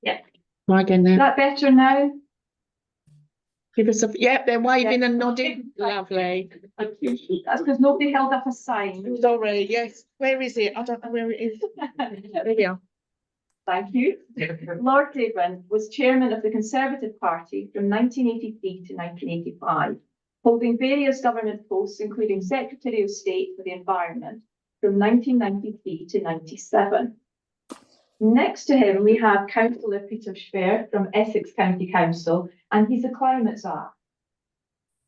Yeah. Try again Is now. that better now? Give us a, yeah, they're waving Yeah. and nodding. Lovely. That's because nobody held up a sign. Sorry, yes. Where is it? I don't know where it is. There we are. Thank you. Lord Deben was chairman of the Conservative Party from 1983 to 1985, holding various government posts, including Secretary of State for the Environment from 1993 to 97. Next to him, we have Councillor Peter Schwier from Essex County Council, and he's a climate czar.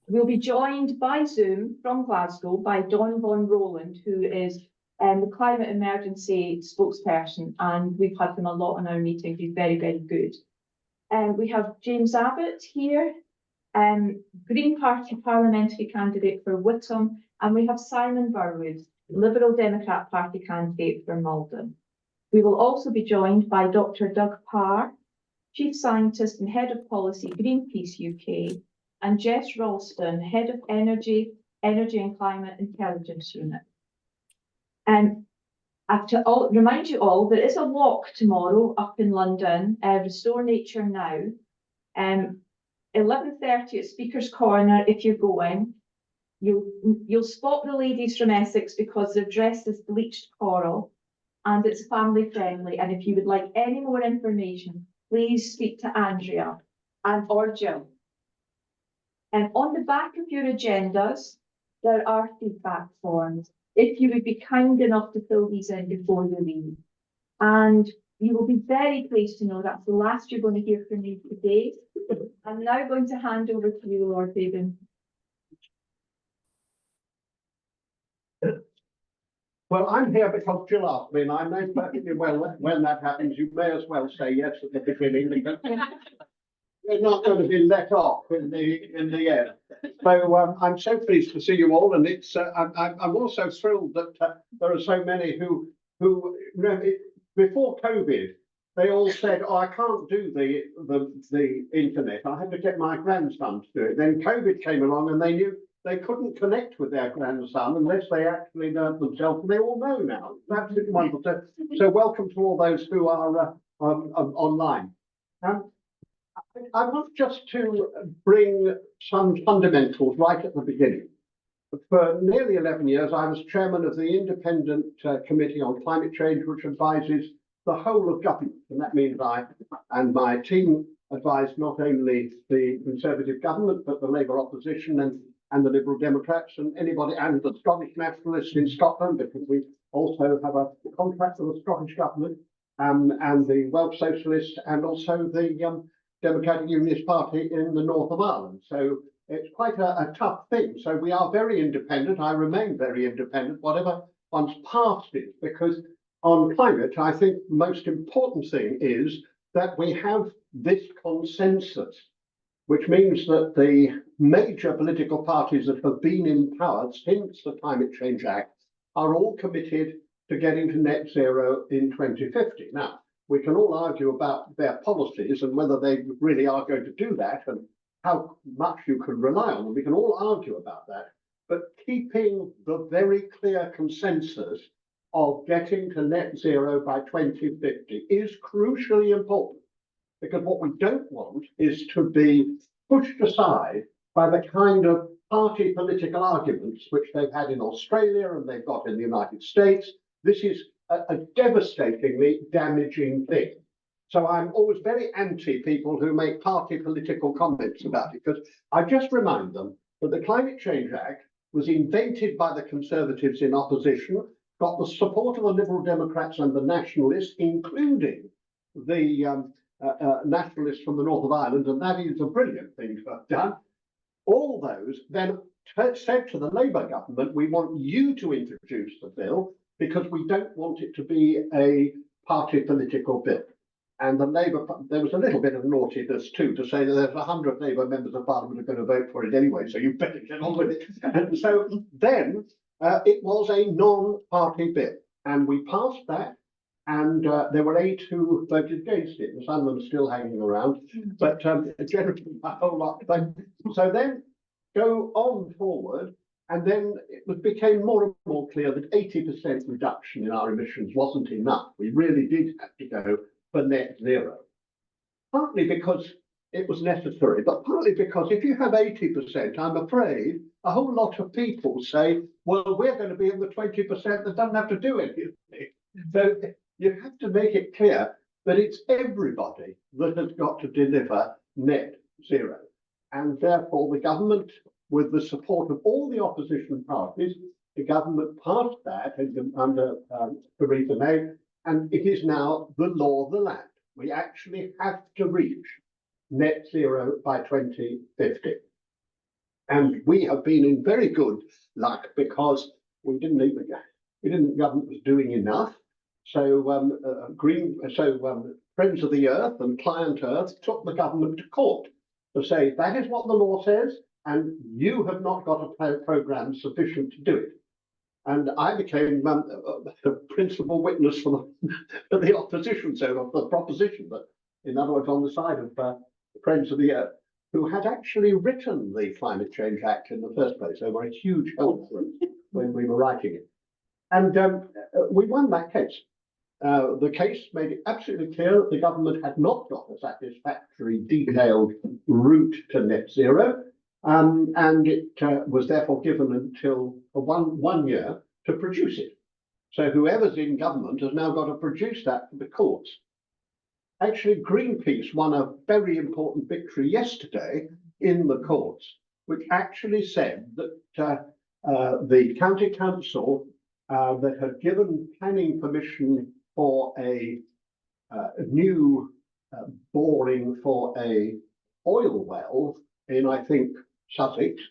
We'll be joined by Zoom from Glasgow by Don von Rohland, who is the climate emergency spokesperson, and we've had him a lot in our meetings. He's very, very good. We have James Abbott here, Green Party parliamentary candidate for Whittam, and we have Simon Burwood, Liberal Democrat Party candidate for Malden. We will also be joined by Dr. Doug Parr, Chief Scientist and Head of Policy, Greenpeace UK, and Jess Ralston, Head of Energy and Climate Intelligence Unit. I have to remind you all, there is a walk tomorrow up in London, Restore Nature Now. 11:30 at Speaker's Corner, if you're going. You'll spot the ladies from Essex because their dress is bleached coral and it's family friendly. And if you would like any more information, please speak to Andrea or Jill. And on the back of your agendas, there are feedback forms. If you would be kind enough to fill these in before you leave. And you will be very pleased to know that's the last you're going to hear from me today. I'm now going to hand over to you, Lord Deben. Well, I'm here because Jill asked me, and I know perfectly well when that happens, you may as well say yes at the beginning, because you're not going to be let off in the end. So I'm so pleased to see you all, and it's I'm also thrilled that there are so many who before COVID they all said, "Oh, I can't do the internet. I had to get my grandson to do it." Then COVID came along, and they knew they couldn't connect with their grandson unless they actually learned themselves. And they all know now. It's absolutely wonderful. So welcome to all those who are online. I want just to bring some fundamentals right at the beginning. For nearly 11 years, I was chairman of the Independent Committee on Climate Change, which advises the whole of government. And that means I and my team advise not only the Conservative government, but the Labour opposition and the Liberal Democrats and anybody, and the Scottish Nationalists in Scotland, because we also have a contract with the Scottish government, and the Welsh Socialists, and also the Democratic Unionist Party in the north of Ireland. So it's quite a tough thing. So we are very independent. I remain very independent, whatever one's past is, because on climate, I think the most important thing is that we have this consensus, which means that the major political parties that have been in power since the Climate Change Act are all committed to getting to net zero in 2050. Now, we can all argue about their policies and whether they really are going to do that and how much you can rely on them. We can all argue about that. But keeping the very clear consensus of getting to net zero by 2050 is crucially important, because what we don't want is to be pushed aside by the kind of party political arguments which they've had in Australia and they've got in the United States. This is a devastatingly damaging thing. So I'm always very anti people who make party political comments about it, because I just remind them that the Climate Change Act was invented by the Conservatives in opposition, got the support of the Liberal Democrats and the Nationalists, including the Nationalists from the north of Ireland, and that is a brilliant thing to have done. All those then said to the Labour government, we want you to introduce the bill because we don't want it to be a party political bill. And the Labour, there was a little bit of naughtiness too, to say that there's 100 Labour members of Parliament who are going to vote for it anyway, so you better get on with it. And so then it was a non-party bill, and we passed that. And there were 8 who voted against it, and some of them are still hanging around, but generally a whole lot. So then go on forward, and then it became more and more clear that 80% reduction in our emissions wasn't enough. We really did have to go for net zero. partly because it was necessary, but partly because if you have 80%, I'm afraid a whole lot of people say, well, we're going to be in the 20% that doesn't have to do anything. So you have to make it clear that it's everybody that has got to deliver net zero. And therefore, the government, with the support of all the opposition parties, the government passed that under Theresa May, and it is now the law of the land. We actually have to reach net zero by 2050. And we have been in very good luck because we didn't government was doing enough. So Friends of the Earth and Client Earth took the government to court to say that is what the law says, and you have not got a programme sufficient to do it. And I became the principal witness for the opposition, so of the proposition, but in other words, on the side of Friends of the Earth, who had actually written the Climate Change Act in the first place. They were a huge help for us when we were writing it. And we won that case. The case made it absolutely clear that the government had not got a satisfactory, detailed route to net zero. And it was therefore given until one year to produce it. So whoever's in government has now got to produce that for the courts. Actually, Greenpeace won a very important victory yesterday in the courts, which actually said that the county council that had given planning permission for a new boring for a oil well in, I think, Sussex,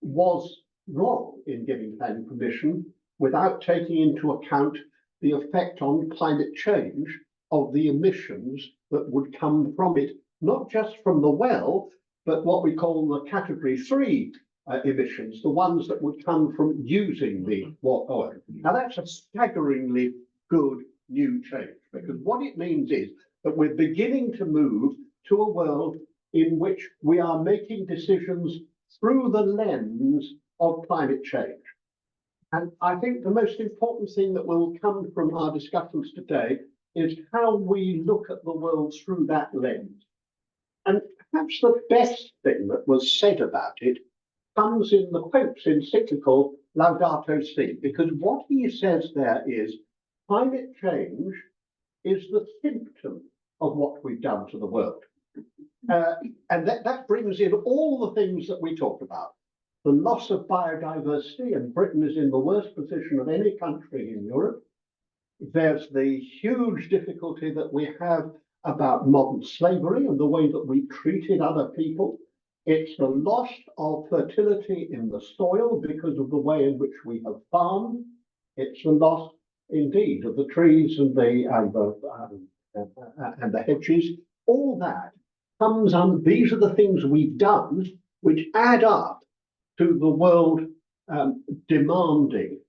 was wrong in giving planning permission without taking into account the effect on climate change of the emissions that would come from it, not just from the well, but what we call the category 3 emissions, the ones that would come from using the oil. Now that's a staggeringly good new change, because what it means is that we're beginning to move to a world in which we are making decisions through the lens of climate change. And I think the most important thing that will come from our discussions today is how we look at the world through that lens. And perhaps the best thing that was said about it comes in the Pope's encyclical Laudato Si, because what he says there is climate change is the symptom of what we've done to the world. And that brings in all the things that we talked about. The loss of biodiversity, and Britain is in the worst position of any country in Europe. There's the huge difficulty that we have about modern slavery and the way that we treated other people. It's the loss of fertility in the soil because of the way in which we have farmed. It's the loss, indeed, of the trees and the hedges. All that comes on. These are the things we've done, which add up to the world demanding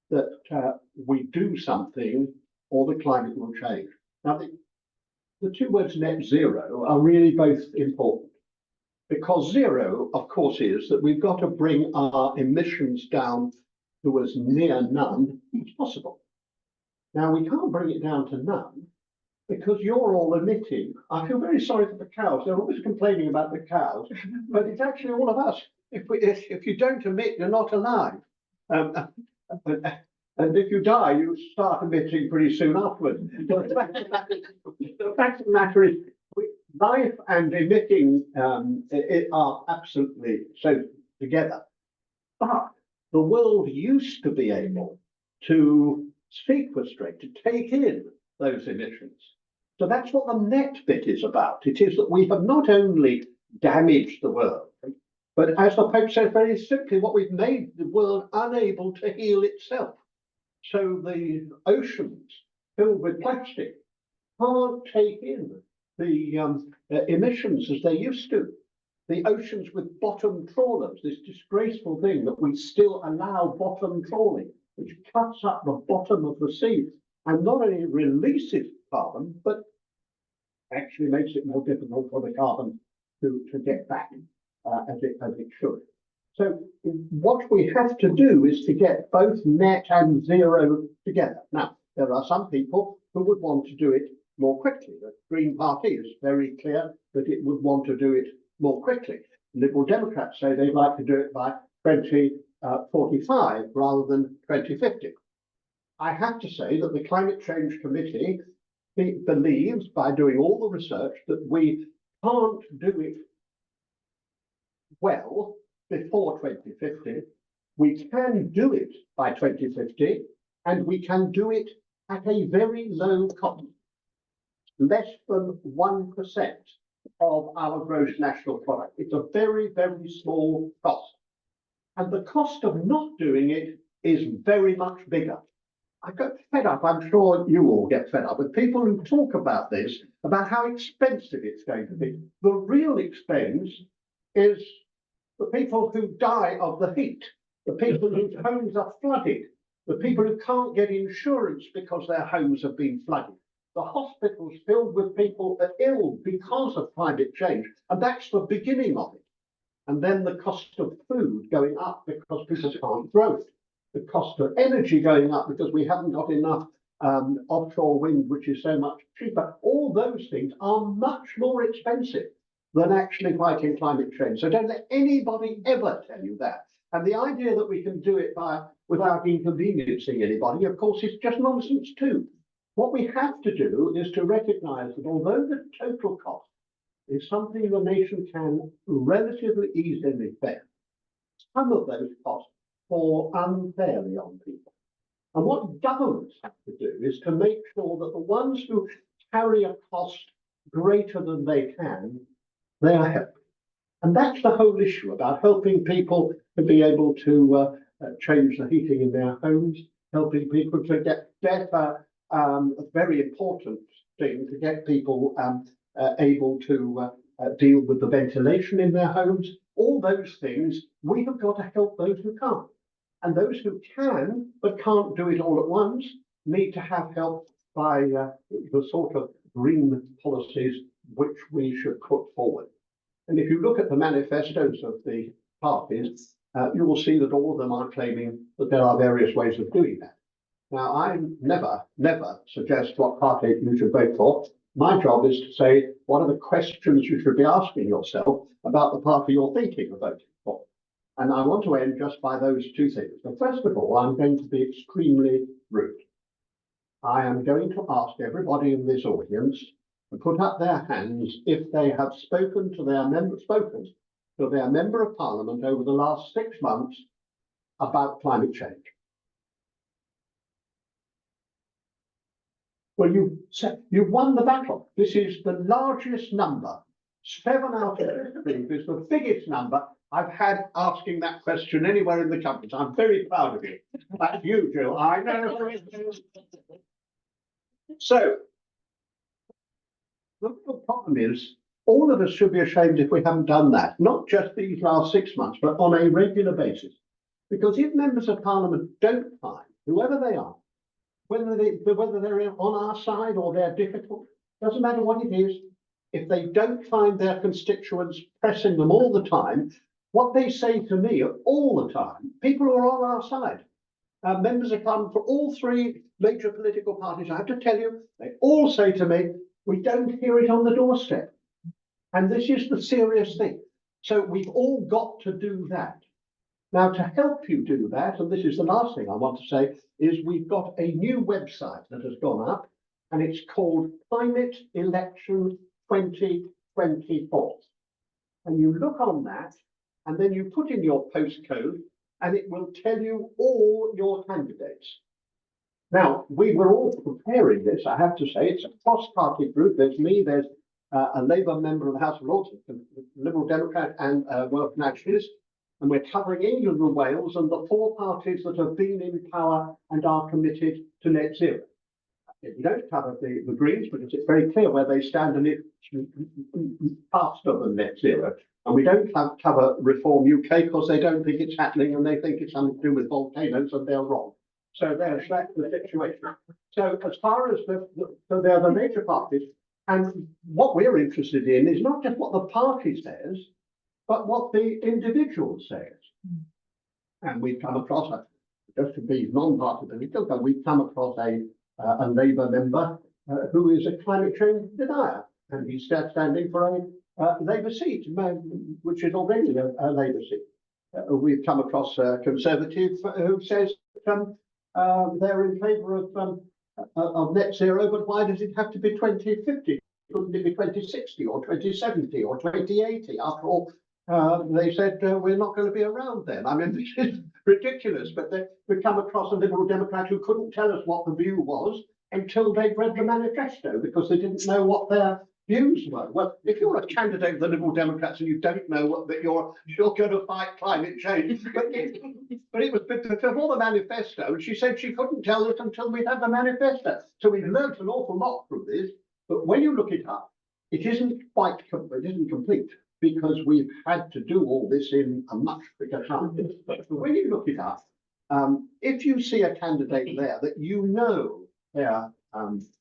that we do something or the climate will change. Now, the two words net zero are really both important, because zero, of course, is that we've got to bring our emissions down to as near none as possible. Now, we can't bring it down to none because you're all emitting. I feel very sorry for the cows. They're always complaining about the cows, but it's actually all of us. If you don't emit, you're not alive. And if you die, you start emitting pretty soon afterwards. The fact of the matter is, life and emitting are absolutely so together. But the world used to be able to sequestrate, to take in those emissions. So that's what the net bit is about. It is that we have not only damaged the world, but as the Pope says very simply, what we've made the world unable to heal itself. So the oceans filled with plastic can't take in the emissions as they used to. The oceans with bottom trawlers, this disgraceful thing that we still allow bottom trawling, which cuts up the bottom of the sea and not only releases carbon, but actually makes it more difficult for the carbon to get back as it should. So what we have to do is to get both net and zero together. Now, there are some people who would want to do it more quickly. The Green Party is very clear that it would want to do it more quickly. Liberal Democrats say they'd like to do it by 2045 rather than 2050. I have to say that the Climate Change Committee believes, by doing all the research, that we can't do it well before 2050. We can do it by 2050, and we can do it at a very low cost, less than 1% of our gross national product. It's a very, very small cost. And the cost of not doing it is very much bigger. I got fed up, I'm sure you all get fed up with people who talk about this, about how expensive it's going to be. The real expense is the people who die of the heat, the people whose homes are flooded, the people who can't get insurance because their homes have been flooded, the hospitals filled with people that are ill because of climate change, and that's the beginning of it. And then the cost of food going up because people can't grow it. The cost of energy going up because we haven't got enough offshore wind, which is so much cheaper. All those things are much more expensive than actually fighting climate change. So don't let anybody ever tell you that. And the idea that we can do it without inconveniencing anybody, of course, is just nonsense too. What we have to do is to recognise that although the total cost is something the nation can relatively easily bear, some of those costs fall unfairly on people. And what governments have to do is to make sure that the ones who carry a cost greater than they can, they are helping. And that's the whole issue about helping people to be able to change the heating in their homes, helping people to get better, a very important thing, to get people able to deal with the ventilation in their homes. All those things, we have got to help those who can't. And those who can, but can't do it all at once, need to have help by the sort of green policies which we should put forward. And if you look at the manifestos of the parties, you will see that all of them are claiming that there are various ways of doing that. Now, I never suggest what party you should vote for. My job is to say, what are the questions you should be asking yourself about the party you're thinking of voting for? And I want to end just by those two things. So first of all, I'm going to be extremely rude. I am going to ask everybody in this audience to put up their hands if they have spoken to their member of parliament over the last 6 months about climate change. Well, you've won the battle. This is the largest number. 7 out of 15 is the biggest number I've had asking that question anywhere in the country. So I'm very proud of you. That's you, Jill. I know. So, the problem is, all of us should be ashamed if we haven't done that, not just these last 6 months, but on a regular basis. Because if members of parliament don't find, whoever they are, whether they're on our side or they're difficult, doesn't matter what it is, if they don't find their constituents pressing them all the time, what they say to me all the time, people who are on our side, members of parliament for all 3 major political parties, I have to tell you, they all say to me, we don't hear it on the doorstep. And this is the serious thing. So we've all got to do that. Now, to help you do that, and this is the last thing I want to say, is we've got a new website that has gone up, and it's called Climate Election 2024. And you look on that, and then you put in your postcode, and it will tell you all your candidates. Now, we were all preparing this, I have to say. It's a cross-party group. There's me, there's a Labour member of the House of Lords, a Liberal Democrat, and a Welsh Nationalist. And we're covering England and Wales and the 4 parties that have been in power and are committed to net zero. We don't cover the Greens because it's very clear where they stand and it's faster than net zero. And we don't cover Reform UK because they don't think it's happening and they think it's something to do with volcanoes and they're wrong. So that's the situation. So as far as so they're the major parties, and what we're interested in is not just what the party says, but what the individual says. And we've come across, just to be non-party political, but we've come across a Labour member who is a climate change denier, and he's standing for a Labour seat, which is already a Labour seat. We've come across a Conservative who says they're in favour of net zero, but why does it have to be 2050? Couldn't it be 2060 or 2070 or 2080? After all, they said we're not going to be around then. I mean, this is ridiculous, but we've come across a Liberal Democrat who couldn't tell us what the view was until they'd read the manifesto, because they didn't know what their views were. Well, if you're a candidate of the Liberal Democrats and you don't know that you're going to fight climate change, but it was before the manifesto, and she said she couldn't tell us until we had the manifesto. So we've learned an awful lot from this, but when you look it up, it isn't complete, because we've had to do all this in a much quicker time. But when you look it up, if you see a candidate there that you know their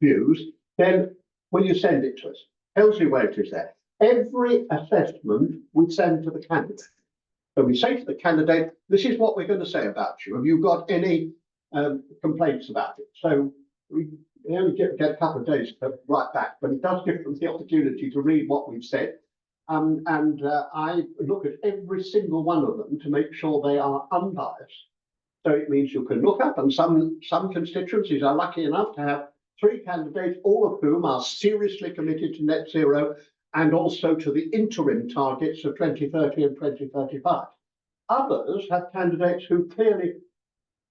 views, then will you send it to us? Tells you where it is there. Every assessment we send to the candidate. So we say to the candidate, this is what we're going to say about you. Have you got any complaints about it? So we only get a couple of days to write back, but it does give them the opportunity to read what we've said. I look at every single one of them to make sure they are unbiased. So it means you can look up, and some constituencies are lucky enough to have 3 candidates, all of whom are seriously committed to net zero and also to the interim targets of 2030 and 2035. Others have candidates who clearly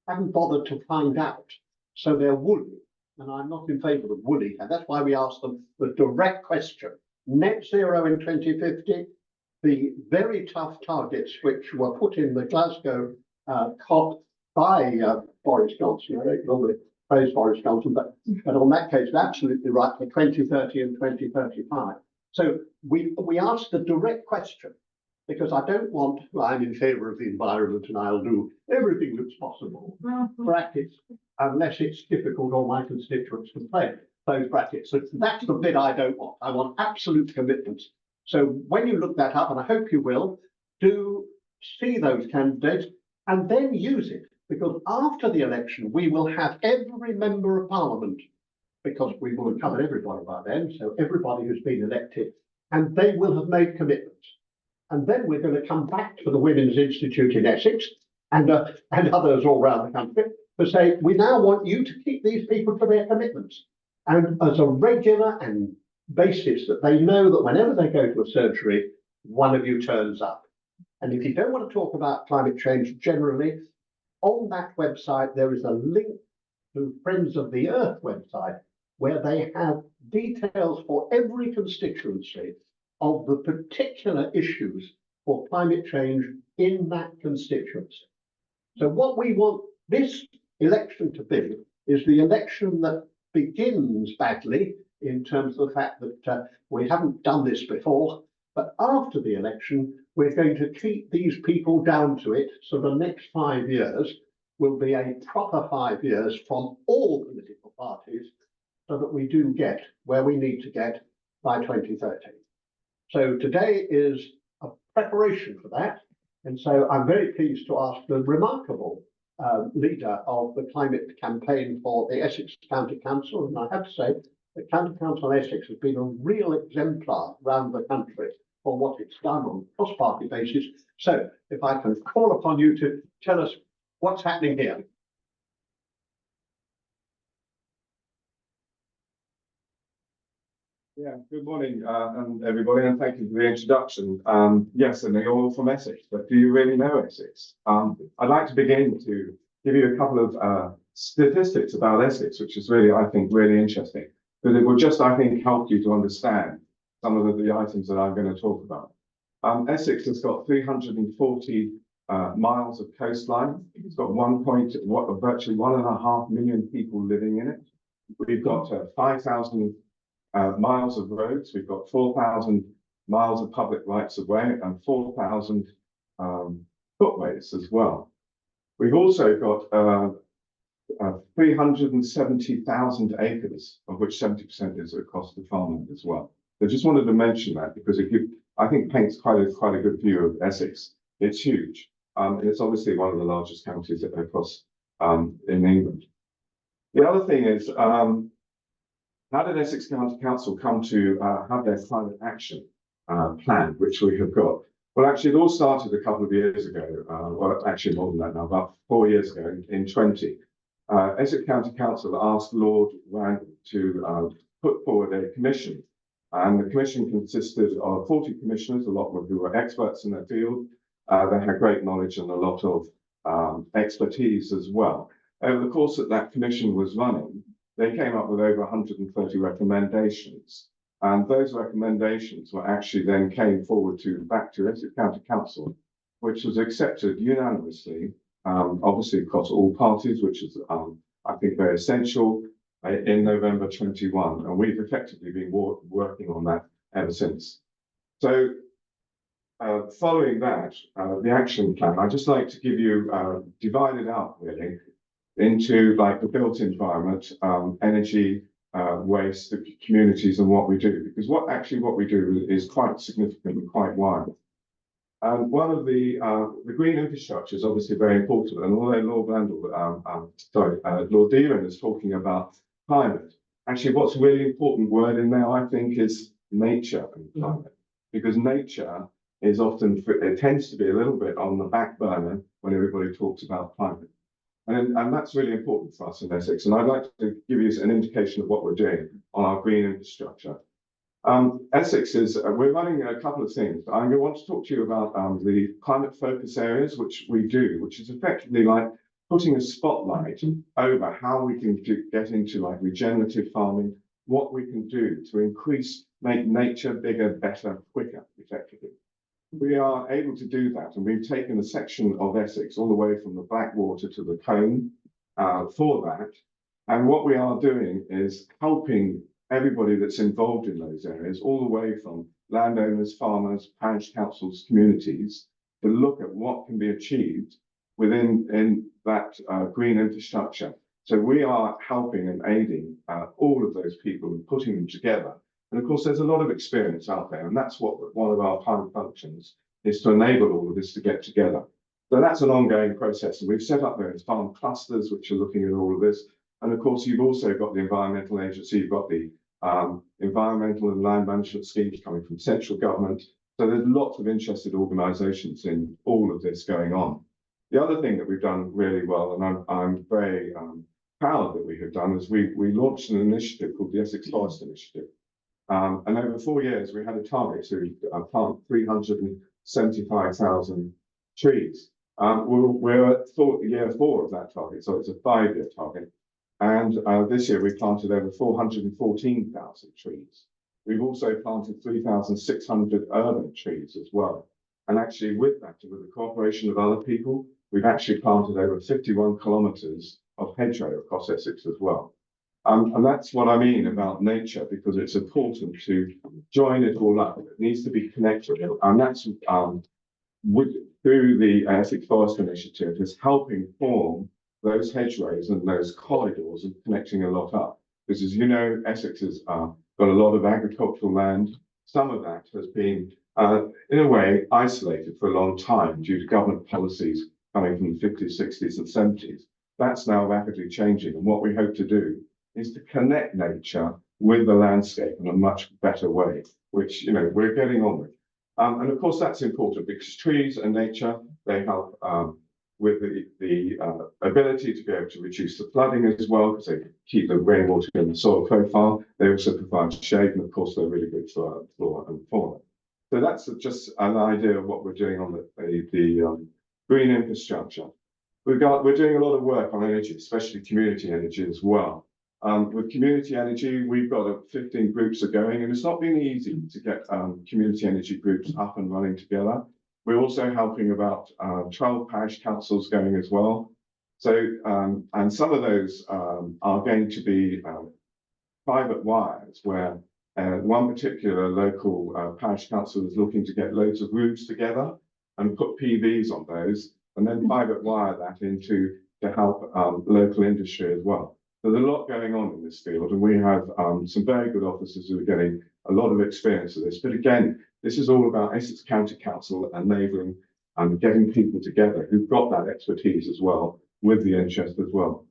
haven't bothered to find out, so they're woolly, and I'm not in favour of woolly, and that's why we ask them the direct question. Net zero in 2050, the very tough targets which were put in the Glasgow COP by Boris Johnson. I don't normally praise Boris Johnson, but on that case, absolutely right for 2030 and 2035. So we ask the direct question, because I don't want, I'm in favour of the environment and I'll do everything that's possible, brackets, unless it's difficult or my constituents complain, those brackets. So that's the bit I don't want. I want absolute commitments. So when you look that up, and I hope you will, do see those candidates and then use it. Because after the election, we will have every member of parliament, because we will have covered everybody by then, so everybody who's been elected, and they will have made commitments. And then we're going to come back to the Women's Institute in Essex and others all around the country to say, we now want you to keep these people to their commitments. And as a regular and basis that they know that whenever they go to a surgery, one of you turns up. And if you don't want to talk about climate change generally, on that website, there is a link to Friends of the Earth website, where they have details for every constituency of the particular issues for climate change in that constituency. So what we want this election to be is the election that begins badly in terms of the fact that we haven't done this before, but after the election, we're going to keep these people down to it. So the next 5 years will be a proper 5 years from all political parties, so that we do get where we need to get by 2030. So today is a preparation for that. And so I'm very pleased to ask the remarkable leader of the climate campaign for the Essex County Council. And I have to say, the County Council Essex has been a real exemplar around the country for what it's done on a cross-party basis. So if I can call upon you to tell us what's happening here. Yeah, good morning, everybody, and thank you for the introduction. Yes, and you're all from Essex, but do you really know Essex? I'd like to begin to give you a couple of statistics about Essex, which is really, I think, really interesting, because it will just, I think, help you to understand some of the items that I'm going to talk about. Essex has got 340 miles of coastline. It's got virtually 1.5 million people living in it. We've got 5,000 miles of roads. We've got 4,000 miles of public rights of way and 4,000 footways as well. We've also got 370,000 acres, of which 70% is across the farmland as well. I just wanted to mention that because I think paints quite a good view of Essex. It's huge, and it's obviously one of the largest counties across in England. The other thing is how did Essex County Council come to have their climate action plan, which we have got? Well, actually, it all started a couple of years ago, well, actually more than that now, about 4 years ago in 20. Essex County Council asked Lord Deben to put forward a commission. And the commission consisted of 40 commissioners, a lot of who were experts in their field. They had great knowledge and a lot of expertise as well. Over the course that commission was running, they came up with over 130 recommendations. And those recommendations were actually then came forward back to Essex County Council, which was accepted unanimously, obviously across all parties, which is, I think, very essential in November 21. And we've effectively been working on that ever since. So following that, the action plan, I'd just like to give you, divide it up really into like the built environment, energy, waste, the communities and what we do, because what we do is quite significant and quite wide. And one of the green infrastructure is obviously very important. And although Lord Deben is talking about climate, actually what's a really important word in there, I think, is nature and climate, because nature is often, it tends to be a little bit on the back burner when everybody talks about climate. And that's really important for us in Essex. And I'd like to give you an indication of what we're doing on our green infrastructure. Essex is, we're running a couple of things. I want to talk to you about the climate focus areas, which we do, which is effectively like putting a spotlight over how we can get into like regenerative farming, what we can do to make nature bigger, better, quicker, effectively. We are able to do that, and we've taken a section of Essex all the way from the Blackwater to the Cone for that. And what we are doing is helping everybody that's involved in those areas, all the way from landowners, farmers, parish councils, communities, to look at what can be achieved within that green infrastructure. So we are helping and aiding all of those people and putting them together. And of course, there's a lot of experience out there, and that's what one of our prime functions is, to enable all of this to get together. So that's an ongoing process, and we've set up those farm clusters which are looking at all of this. And of course, you've also got the environmental agency, you've got the environmental and land management schemes coming from central government. So there's lots of interested organisations in all of this going on. The other thing that we've done really well, and I'm very proud that we have done, is we launched an initiative called the Essex Forest Initiative. And over 4 years, we had a target to plant 375,000 trees. We're at year 4 of that target, so it's a 5-year target. And this year we planted over 414,000 trees. We've also planted 3,600 urban trees as well. And actually with that, with the cooperation of other people, we've actually planted over 51 kilometres of hedgerow across Essex as well. And that's what I mean about nature, because it's important to join it all up. It needs to be connected. And that's through the Essex Forest Initiative is helping form those hedgerows and those corridors and connecting a lot up. Because as you know, Essex has got a lot of agricultural land. Some of that has been, in a way, isolated for a long time due to government policies coming from the 50s, 60s and 70s. That's now rapidly changing. And what we hope to do is to connect nature with the landscape in a much better way, which, you know, we're getting on with. And of course, that's important because trees and nature, they help with the ability to be able to reduce the flooding as well, because they keep the rainwater in the soil profile. They also provide shade, and of course, they're really good for our flora and fauna. So that's just an idea of what we're doing on the green infrastructure. We're doing a lot of work on energy, especially community energy as well. With community energy, we've got 15 groups are going, and it's not been easy to get community energy groups up and running together. We're also helping about 12 parish councils going as well. So, and some of those are going to be private wires, where one particular local parish council is looking to get loads of roofs together and put PVs on those, and then private wire that into to help local industry as well. There's a lot going on in this field, and we have some very good officers who are getting a lot of experience of this. But again, this is all about Essex County Council enabling and getting people together who've got that expertise as well, with the interest as well.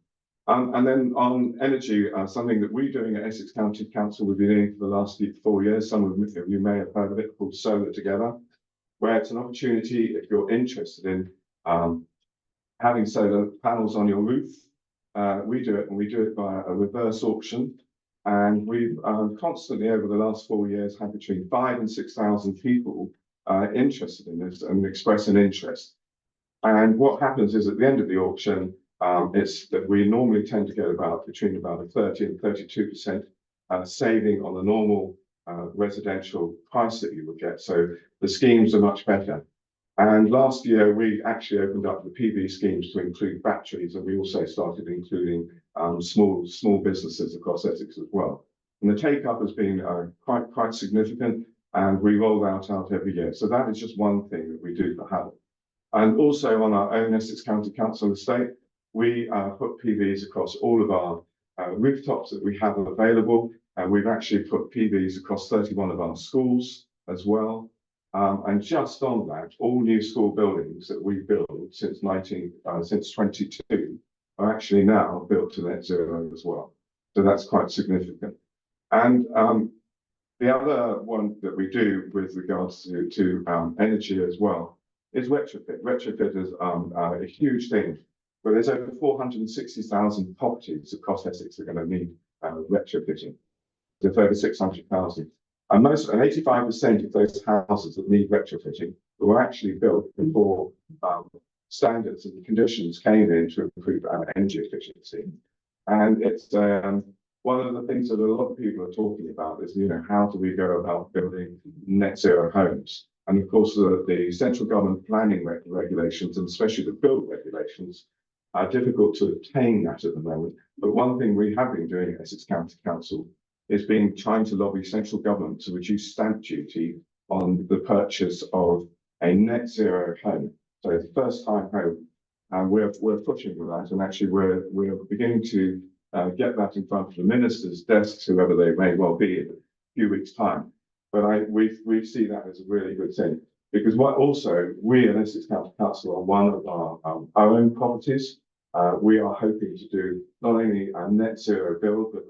And then on energy, something that we're doing at Essex County Council, we've been doing for the last 4 years. Some of you may have heard of it, called Solar Together, where it's an opportunity if you're interested in having solar panels on your roof. We do it, and we do it by a reverse auction. And we've constantly over the last 4 years had between 5,000 and 6,000 people interested in this and express an interest. And what happens is at the end of the auction, it's that we normally tend to get between about a 30 and 32% saving on the normal residential price that you would get. So the schemes are much better. And last year, we actually opened up the PV schemes to include batteries, and we also started including small businesses across Essex as well. And the take-up has been quite significant, and we roll that out every year. So that is just one thing that we do for Havel. And also on our own Essex County Council estate, we put PVs across all of our rooftops that we have available. And we've actually put PVs across 31 of our schools as well. And just on that, all new school buildings that we built since 22 are actually now built to net zero as well. So that's quite significant. And the other one that we do with regards to energy as well is retrofit. Retrofit is a huge thing, but there's over 460,000 properties across Essex that are going to need retrofitting. There's over 600,000. And 85% of those houses that need retrofitting were actually built before standards and conditions came in to improve our energy efficiency. And it's one of the things that a lot of people are talking about is, how do we go about building net zero homes? And of course, the central government planning regulations, and especially the build regulations, are difficult to obtain that at the moment. But one thing we have been doing at Essex County Council is trying to lobby central government to reduce stamp duty on the purchase of a net zero home. So the first time home, and we're pushing for that, and actually we're beginning to get that in front of the minister's desks, whoever they may well be, in a few weeks' time. But we see that as a really good thing, because we at Essex County Council on one of our own properties, we are hoping to do not only a net zero build, but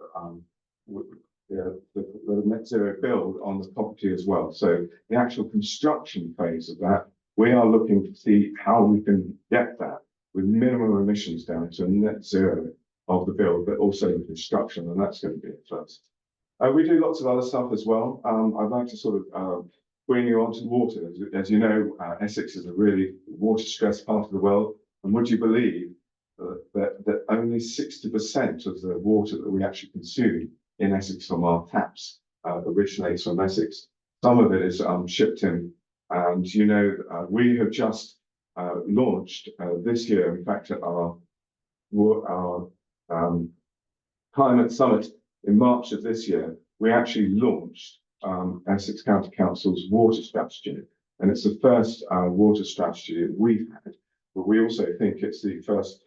the net zero build on the property as well. So the actual construction phase of that, we are looking to see how we can get that with minimum emissions down to a net zero of the build, but also the construction, and that's going to be a first. We do lots of other stuff as well. I'd like to sort of bring you on to water. As you know, Essex is a really water-stressed part of the world, and would you believe that only 60% of the water that we actually consume in Essex from our taps originates from Essex. Some of it is shipped in, and we have just launched this year, in fact, at our climate summit in March of this year, we actually launched Essex County Council's water strategy, and it's the first water strategy that we've had, but we also think it's the first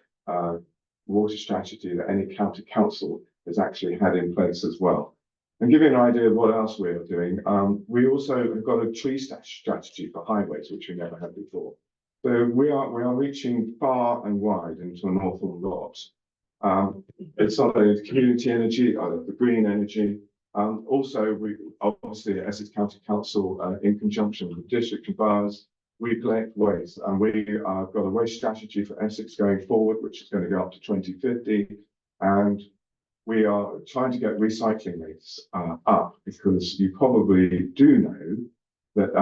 water strategy that any county council has actually had in place as well. And give you an idea of what else we are doing, we also have got a tree strategy for highways, which we never had before. So we are reaching far and wide into an awful lot. It's not only the community energy, the green energy. Also, we obviously at Essex County Council, in conjunction with the district and boroughs, we collect waste, and we have got a waste strategy for Essex going forward, which is going to go up to 2050. And we are trying to get recycling rates up, because you probably do know that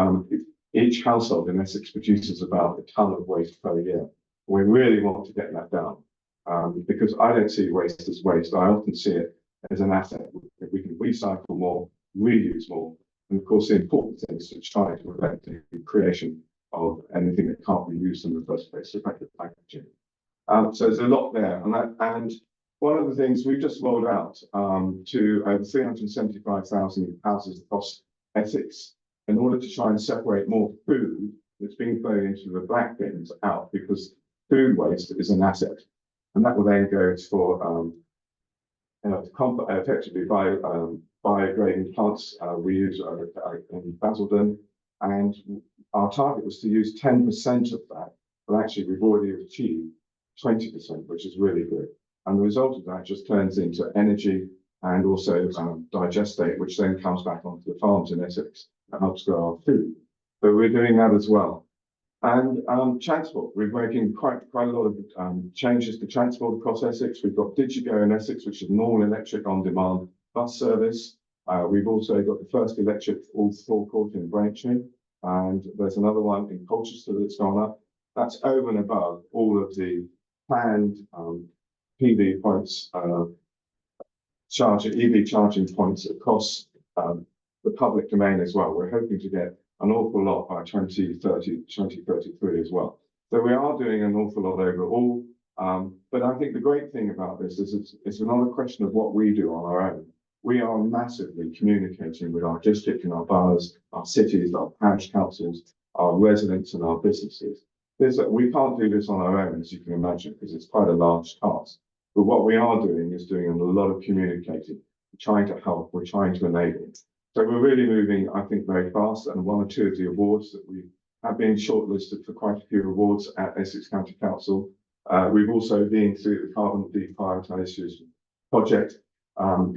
each household in Essex produces about a tonne of waste per year. We really want to get that down, because I don't see waste as waste. I often see it as an asset. If we can recycle more, reuse more, and of course the important thing is to try to prevent the creation of anything that can't be used in the first place, effective packaging. So there's a lot there, and one of the things we've just rolled out to over 375,000 houses across Essex in order to try and separate more food that's being thrown into the black bins out, because food waste is an asset, and that will then go for effectively biodegrading plants. We use in Basildon, and our target was to use 10% of that, but actually we've already achieved 20%, which is really good. And the result of that just turns into energy and also digestate, which then comes back onto the farms in Essex and helps grow our food. So we're doing that as well. And transport, we're making quite a lot of changes to transport across Essex. We've got Digigo in Essex, which is an all-electric on-demand bus service. We've also got the first electric all-forecourt in Braintree, and there's another one in Colchester that's gone up. That's over and above all of the planned PV points, EV charging points across the public domain as well. We're hoping to get an awful lot by 2033 as well. So we are doing an awful lot overall. But I think the great thing about this is it's not a question of what we do on our own. We are massively communicating with our district and our boroughs, our cities, our parish councils, our residents and our businesses. We can't do this on our own, as you can imagine, because it's quite a large task. But what we are doing is doing a lot of communicating, trying to help, we're trying to enable. So we're really moving, I think, very fast. And one or two of the awards that we have been shortlisted for quite a few awards at Essex County Council. We've also been through the carbon deprioritisation project.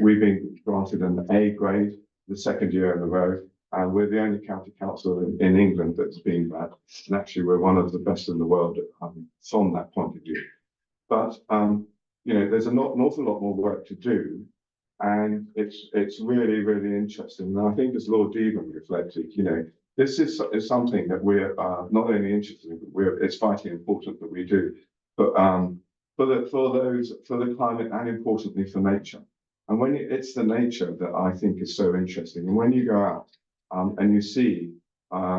We've been granted an A grade the second year in a row. And we're the only county council in England that's been that. And actually, we're one of the best in the world from that point of view. But, there's an awful lot more work to do. And it's really, really interesting. And I think as Lord Deben reflected, this is something that we're not only interested in, but it's vitally important that we do. But for the climate and importantly for nature. And it's the nature that I think is so interesting. And when you go out and you see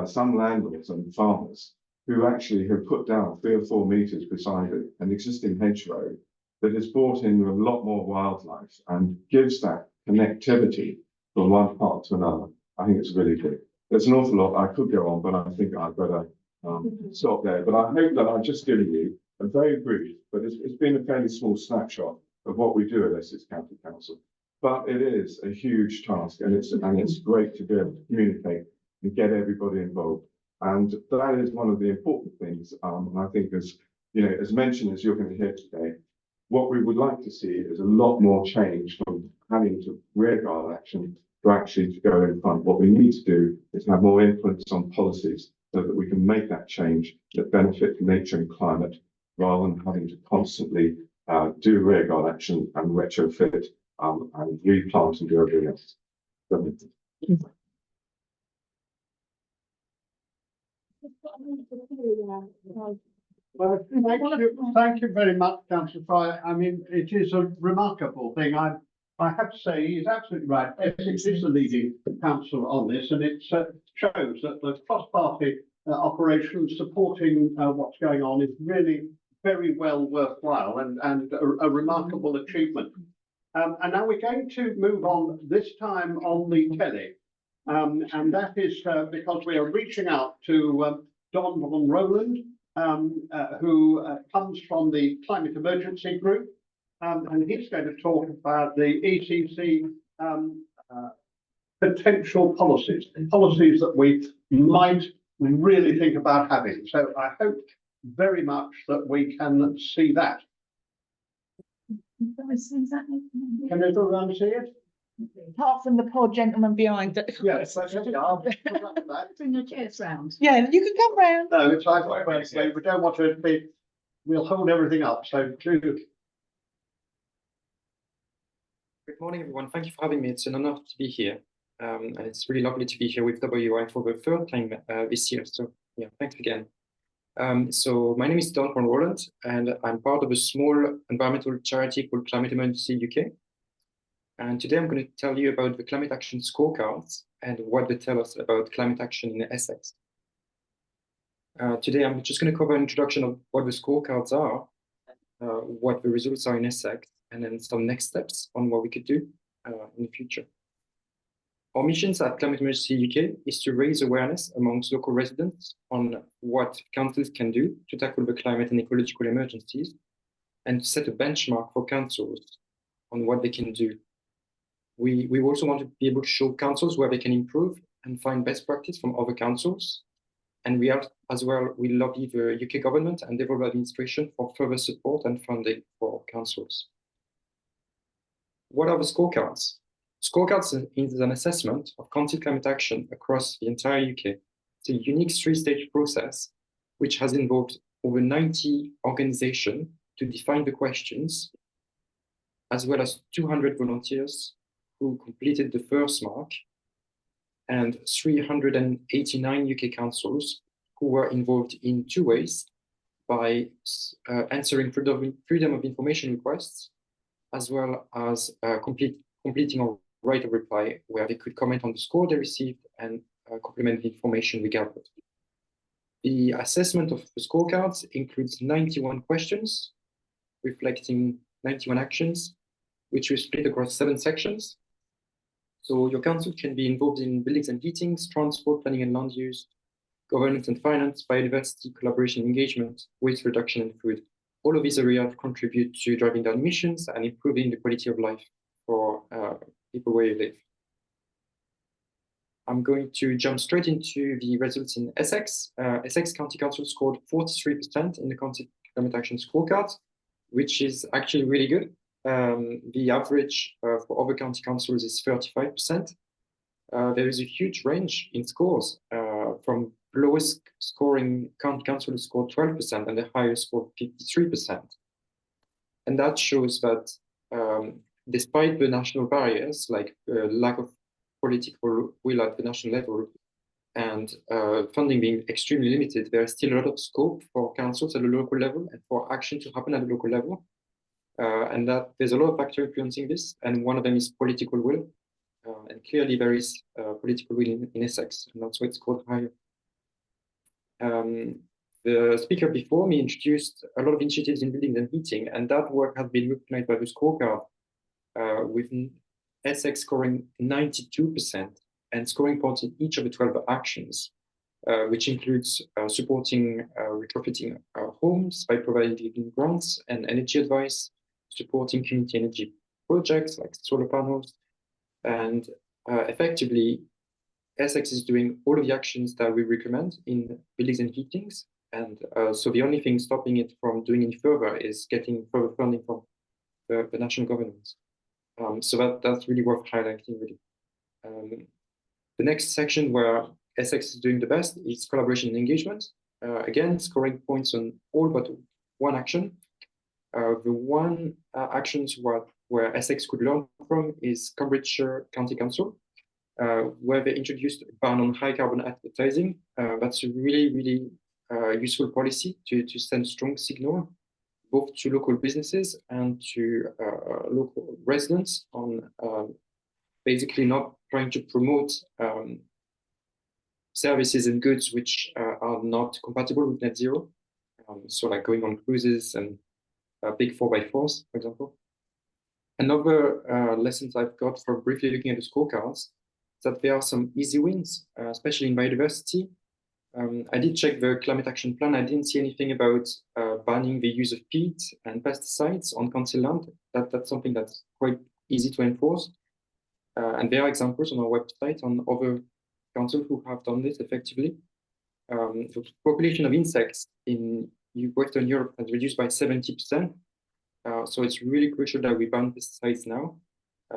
some landlords and farmers who actually have put down 3 or 4 meters beside an existing hedgerow that has brought in a lot more wildlife and gives that connectivity from one part to another, I think it's really good. There's an awful lot I could go on, but I think I'd better stop there. But I hope that I've just given you a very brief, but it's been a fairly small snapshot of what we do at Essex County Council. But it is a huge task, and it's great to be able to communicate and get everybody involved. And that is one of the important things. And I think, as mentioned, as you're going to hear today, what we would like to see is a lot more change from having to rearguard action to actually to go in front. What we need to do is have more influence on policies so that we can make that change that benefit nature and climate, rather than having to constantly do rearguard action and retrofit and replant and do everything else. Well, thank you very much, Councillor Fryer. I mean, it is a remarkable thing. I have to say, he's absolutely right. Essex is the leading council on this, and it shows that the cross-party operation supporting what's going on is really very well worthwhile and a remarkable achievement. And now we're going to move on, this time on the telly. And that is because we are reaching out to Don von Rohland, who comes from the Climate Emergency Group, and he's going to talk about the ECC potential policies that we might really think about having. So I hope very much that we can see that. Can everyone see it? Apart from the poor gentleman behind it. Yes, that's it. I'll put up with that. Bring your chairs round. Yeah, you can come round. No, it's like we don't want to be. We'll hold everything up. So do. Good morning, everyone. Thank you for having me. It's an honor to be here. And it's really lovely to be here with FEWI for the third time this year. So yeah, thanks again. So my name is Don von Rohland, and I'm part of a small environmental charity called Climate Emergency UK. And today I'm going to tell you about the climate action scorecards and what they tell us about climate action in Essex. Today I'm just going to cover an introduction of what the scorecards are, what the results are in Essex, and then some next steps on what we could do in the future. Our missions at Climate Emergency UK is to raise awareness amongst local residents on what councils can do to tackle the climate and ecological emergencies, and to set a benchmark for councils on what they can do. We also want to be able to show councils where they can improve and find best practice from other councils. And we lobby the UK government and devolved administration for further support and funding for councils. what are the scorecards? Scorecards is an assessment of council climate action across the entire UK. It's a unique three-stage process which has involved over 90 organizations to define the questions, as well as 200 volunteers who completed the first mark, and 389 UK councils who were involved in two ways, by answering freedom of information requests, as well as completing a right of reply, where they could comment on the score they received and complement the information we gathered. The assessment of the scorecards includes 91 questions, reflecting 91 actions, which we split across 7 sections. So your council can be involved in buildings and heatings, transport, planning and land use, governance and finance, biodiversity, collaboration, engagement, waste reduction, and food. All of these areas contribute to driving down emissions and improving the quality of life for people where you live. I'm going to jump straight into the results in Essex. Essex County Council scored 43% in the County Climate Action Scorecard, which is actually really good. The average for other county councils is 35%. There is a huge range in scores, from lowest scoring county council scored 12% and the highest scored 53%. And that shows that despite the national barriers, like lack of political will at the national level and funding being extremely limited, there is still a lot of scope for councils at the local level and for action to happen at the local level. And that there's a lot of factors influencing this, and one of them is political will. And clearly there is political will in Essex, and that's why it's called higher. The speaker before me introduced a lot of initiatives in buildings and heating, and that work has been recognized by the scorecard, with Essex scoring 92% and scoring points in each of the 12 actions, which includes supporting retrofitting homes by providing grants and energy advice, supporting community energy projects like solar panels, and effectively, Essex is doing all of the actions that we recommend in buildings and heatings. And so the only thing stopping it from doing any further is getting further funding from the national government. So that's really worth highlighting, really. The next section where Essex is doing the best is collaboration and engagement. Again, scoring points on all but one action. The one actions where Essex could learn from is Cambridgeshire County Council, where they introduced a ban on high carbon advertising. That's a really, really useful policy to send a strong signal both to local businesses and to local residents on basically not trying to promote services and goods which are not compatible with net zero. So like going on cruises and big 4x4s, for example. Another lessons I've got from briefly looking at the scorecards is that there are some easy wins, especially in biodiversity. I did check the climate action plan. I didn't see anything about banning the use of peat and pesticides on council land. That's something that's quite easy to enforce. And there are examples on our website on other councils who have done this effectively. The population of insects in Western Europe has reduced by 70%. So it's really crucial that we ban pesticides now,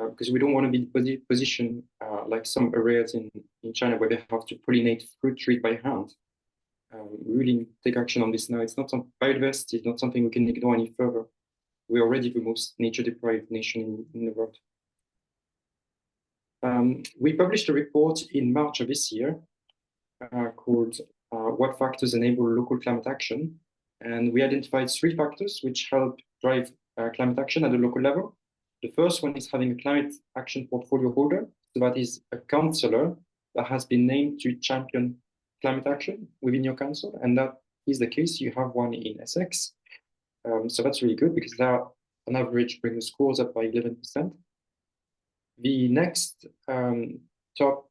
because we don't want to be in the position like some areas in China where they have to pollinate fruit trees by hand. We really take action on this now. It's not some biodiversity, it's not something we can ignore any further. We're already the most nature-deprived nation in the world. We published a report in March of this year called What Factors Enable Local Climate Action? And we identified 3 factors which help drive climate action at the local level. The first one is having a climate action portfolio holder. So that is a councillor that has been named to champion climate action within your council. And that is the case. You have one in Essex. So that's really good because they are on average bring the scores up by 11%. The next top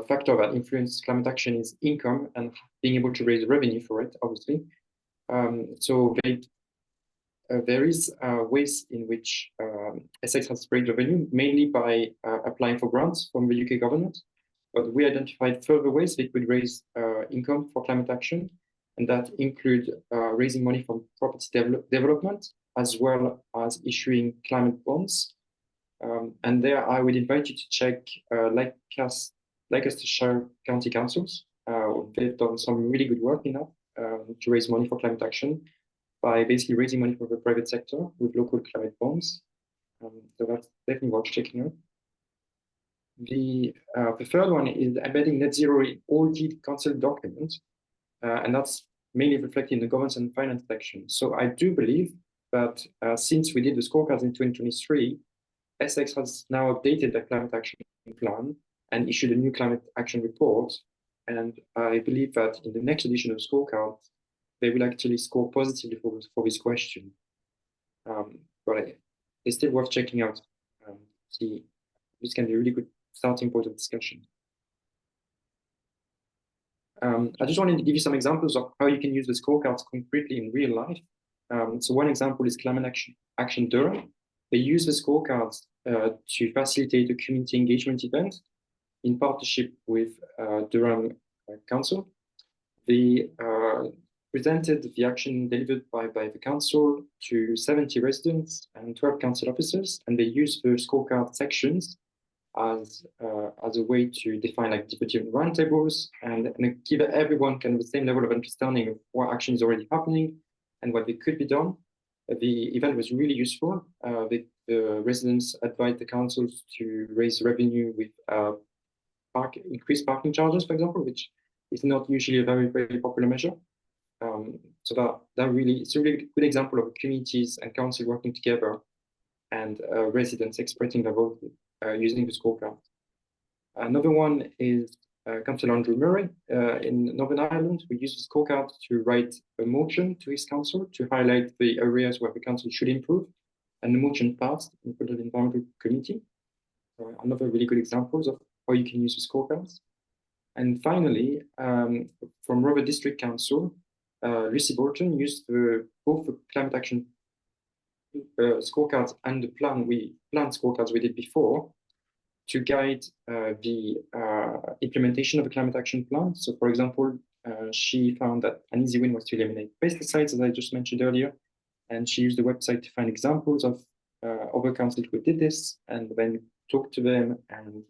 factor that influences climate action is income and being able to raise revenue for it, obviously. So there is ways in which Essex has raised revenue, mainly by applying for grants from the UK government. But we identified further ways they could raise income for climate action, and that include raising money from property development, as well as issuing climate bonds. And there I would invite you to check Leicestershire County Councils. They've done some really good work in that to raise money for climate action by basically raising money for the private sector with local climate bonds. So that's definitely worth checking out. The third one is embedding net zero in all the council documents, and that's mainly reflected in the governance and finance section. So I do believe that since we did the scorecards in 2023, Essex has now updated the climate action plan and issued a new climate action report. And I believe that in the next edition of scorecard, they will actually score positively for this question. But it's still worth checking out. See, this can be a really good starting point of discussion. I just wanted to give you some examples of how you can use the scorecards concretely in real life. So one example is Climate Action Durham. They use the scorecards to facilitate a community engagement event in partnership with Durham Council. They presented the action delivered by the council to 70 residents and 12 council officers, and they used the scorecard sections as a way to define like different roundtables and give everyone kind of the same level of understanding of what action is already happening and what they could be done. The event was really useful. The residents advised the councils to raise revenue with increased parking charges, for example, which is not usually a very popular measure. So it's a really good example of communities and council working together and residents expressing their vote using the scorecard. Another one is Councillor Andrew Murray in Northern Ireland. We use the scorecard to write a motion to his council to highlight the areas where the council should improve, and the motion passed in front of the Environmental Committee. Another really good examples of how you can use the scorecards. And finally, from Rover District Council, Lucy Borton used both the climate action scorecards and the planned scorecards we did before to guide the implementation of the climate action plan. So, for example, she found that an easy win was to eliminate pesticides, as I just mentioned earlier, and she used the website to find examples of other councils who did this, and then talked to them and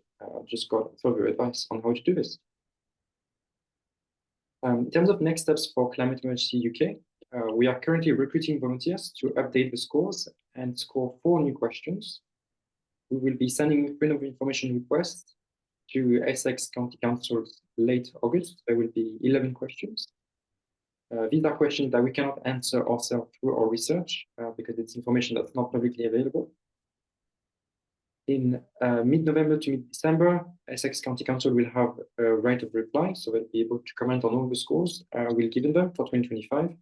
just got further advice on how to do this. In terms of next steps for Climate Emergency UK, we are currently recruiting volunteers to update the scores and score 4 new questions. We will be sending freedom of information requests to Essex County Councils late August. There will be 11 questions. These are questions that we cannot answer ourselves through our research because it's information that's not publicly available. In mid-November to mid-December, Essex County Council will have a right of reply, so they'll be able to comment on all the scores we've given them for 2025.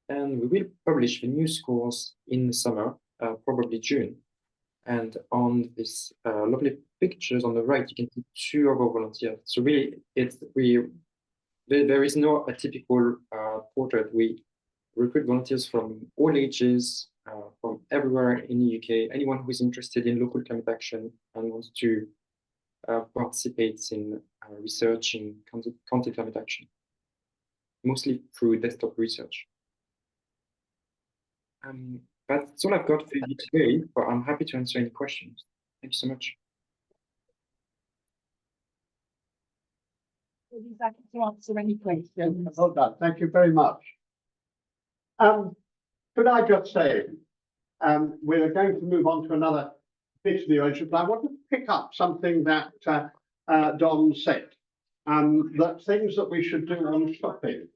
And we will publish the new scores in the summer, probably June. And on this lovely pictures on the right, you can see 2 of our volunteers. So really, there is no a typical portrait. We recruit volunteers from all ages, from everywhere in the UK. Anyone who is interested in local climate action and wants to participate in researching county climate action, mostly through desktop research. That's all I've got for you today, but I'm happy to answer any questions. Thank you so much. To answer any questions. Well done. Thank you very much. Could I just say, we're going to move on to another bit of the ocean, but I want to pick up something that Don said, that things that we should do on shopping.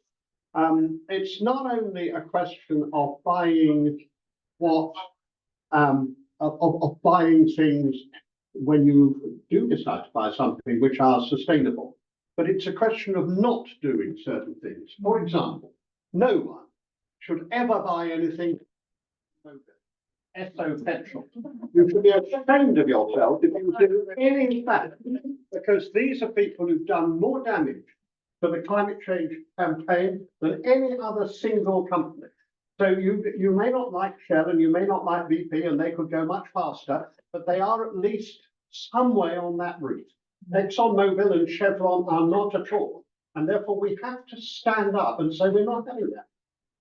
It's not only a question of buying of buying things when you do decide to buy something which are sustainable, but it's a question of not doing certain things. For example, no one should ever buy anything Esso petrol. You should be ashamed of yourself if you do any of that, because these are people who've done more damage to the climate change campaign than any other single company. So you may not like Shell and you may not like BP, and they could go much faster, but they are at least some way on that route. ExxonMobil and Chevron are not at all, and therefore we have to stand up and say we're not doing that.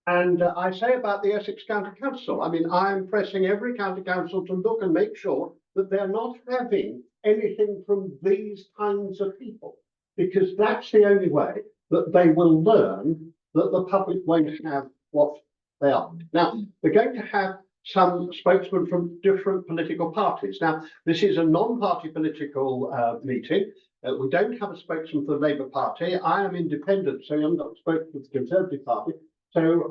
And I say about the Essex County Council, I mean, I'm pressing every county council to look and make sure that they're not having anything from these kinds of people, because that's the only way that they will learn that the public won't have what they are. Now, we're going to have some spokesmen from different political parties. Now, this is a non-party political meeting. We don't have a spokesman for the Labour Party. I am independent, so I'm not a spokesman for the Conservative Party. So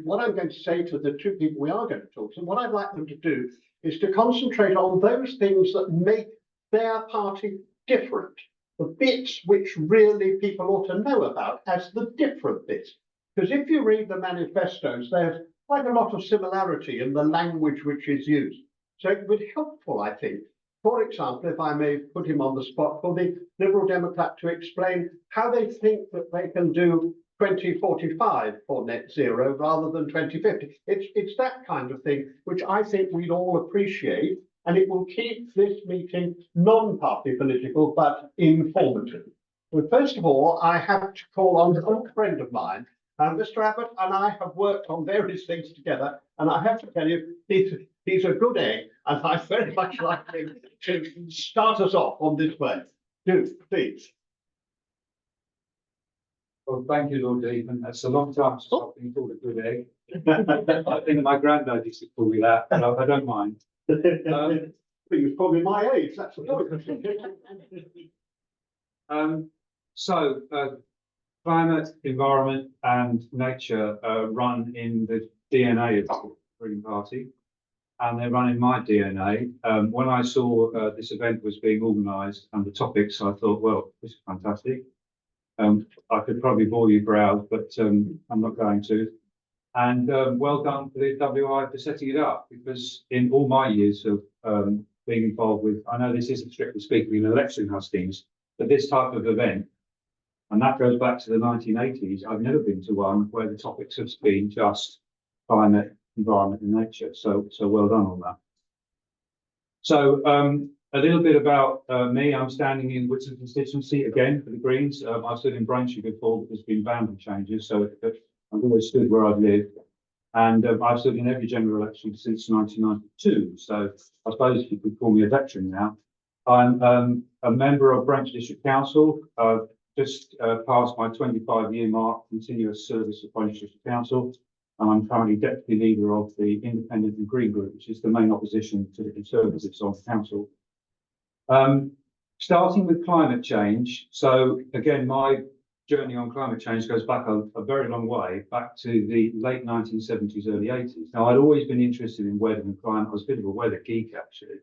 what I'm going to say to the two people we are going to talk to, what I'd like them to do is to concentrate on those things that make their party different, the bits which really people ought to know about as the different bits. Because if you read the manifestos, there's quite a lot of similarity in the language which is used. So it would be helpful, I think, for example, if I may put him on the spot, for the Liberal Democrat to explain how they think that they can do 2045 for net zero rather than 2050. It's that kind of thing which I think we'd all appreciate, and it will keep this meeting non-party political but informative. Well, first of all, I have to call on an old friend of mine. Mr. Abbott and I have worked on various things together, and I have to tell you, he's a good egg, and I very much like him to start us off on this way. Do, please. Well, thank you, Lord Deben. That's a long time since I've been called a good egg. I think my granddad used to call me that, but I don't mind. He was probably my age, that's the point. Climate, environment and nature run in the DNA of the Green Party, and they run in my DNA. When I saw this event was being organised and the topics, I thought, well, this is fantastic. I could probably bore you for hours, but I'm not going to. And well done for the WI for setting it up, because in all my years of being involved with, I know this isn't strictly speaking an election hustings, but this type of event, and that goes back to the 1980s, I've never been to one where the topics have been just climate, environment and nature. So well done on that. So a little bit about me. I'm standing in Whitson constituency again for the Greens. I've stood in Braintree before, but there's been boundary changes, so I've always stood where I've lived. And I've stood in every general election since 1992. So I suppose you could call me a veteran now. I'm a member of Braintree District Council. I've just passed my 25-year mark continuous service of Braintree District Council. And I'm currently deputy leader of the Independent and Green Group, which is the main opposition to the Conservatives on council. Starting with climate change. So again, my journey on climate change goes back a very long way, back to the late 1970s, early 80s. Now, I'd always been interested in weather and climate. I was a bit of a weather geek, actually.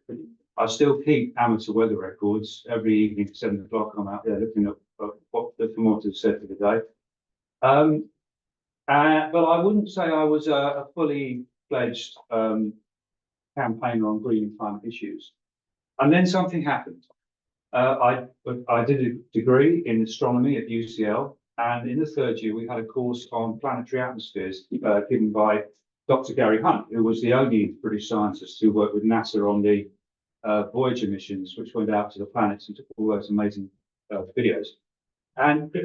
I still keep amateur weather records. Every evening at 7 o'clock, I'm out there looking at what the thermometer said for the day. But I wouldn't say I was a fully fledged campaigner on green and climate issues. And then something happened. I did a degree in astronomy at UCL, and in the third year we had a course on planetary atmospheres given by Dr. Gary Hunt, who was the only British scientist who worked with NASA on the Voyager missions, which went out to the planets and took all those amazing videos. And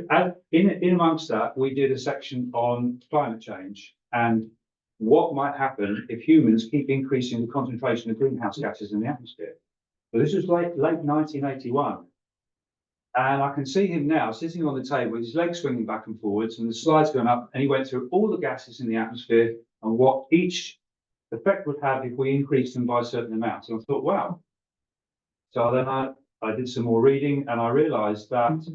in amongst that, we did a section on climate change and what might happen if humans keep increasing the concentration of greenhouse gases in the atmosphere. So this was late 1981. And I can see him now sitting on the table with his legs swinging back and forwards and the slides going up, and he went through all the gases in the atmosphere and what each effect would have if we increased them by a certain amount. And I thought, wow. So then I did some more reading and I realized that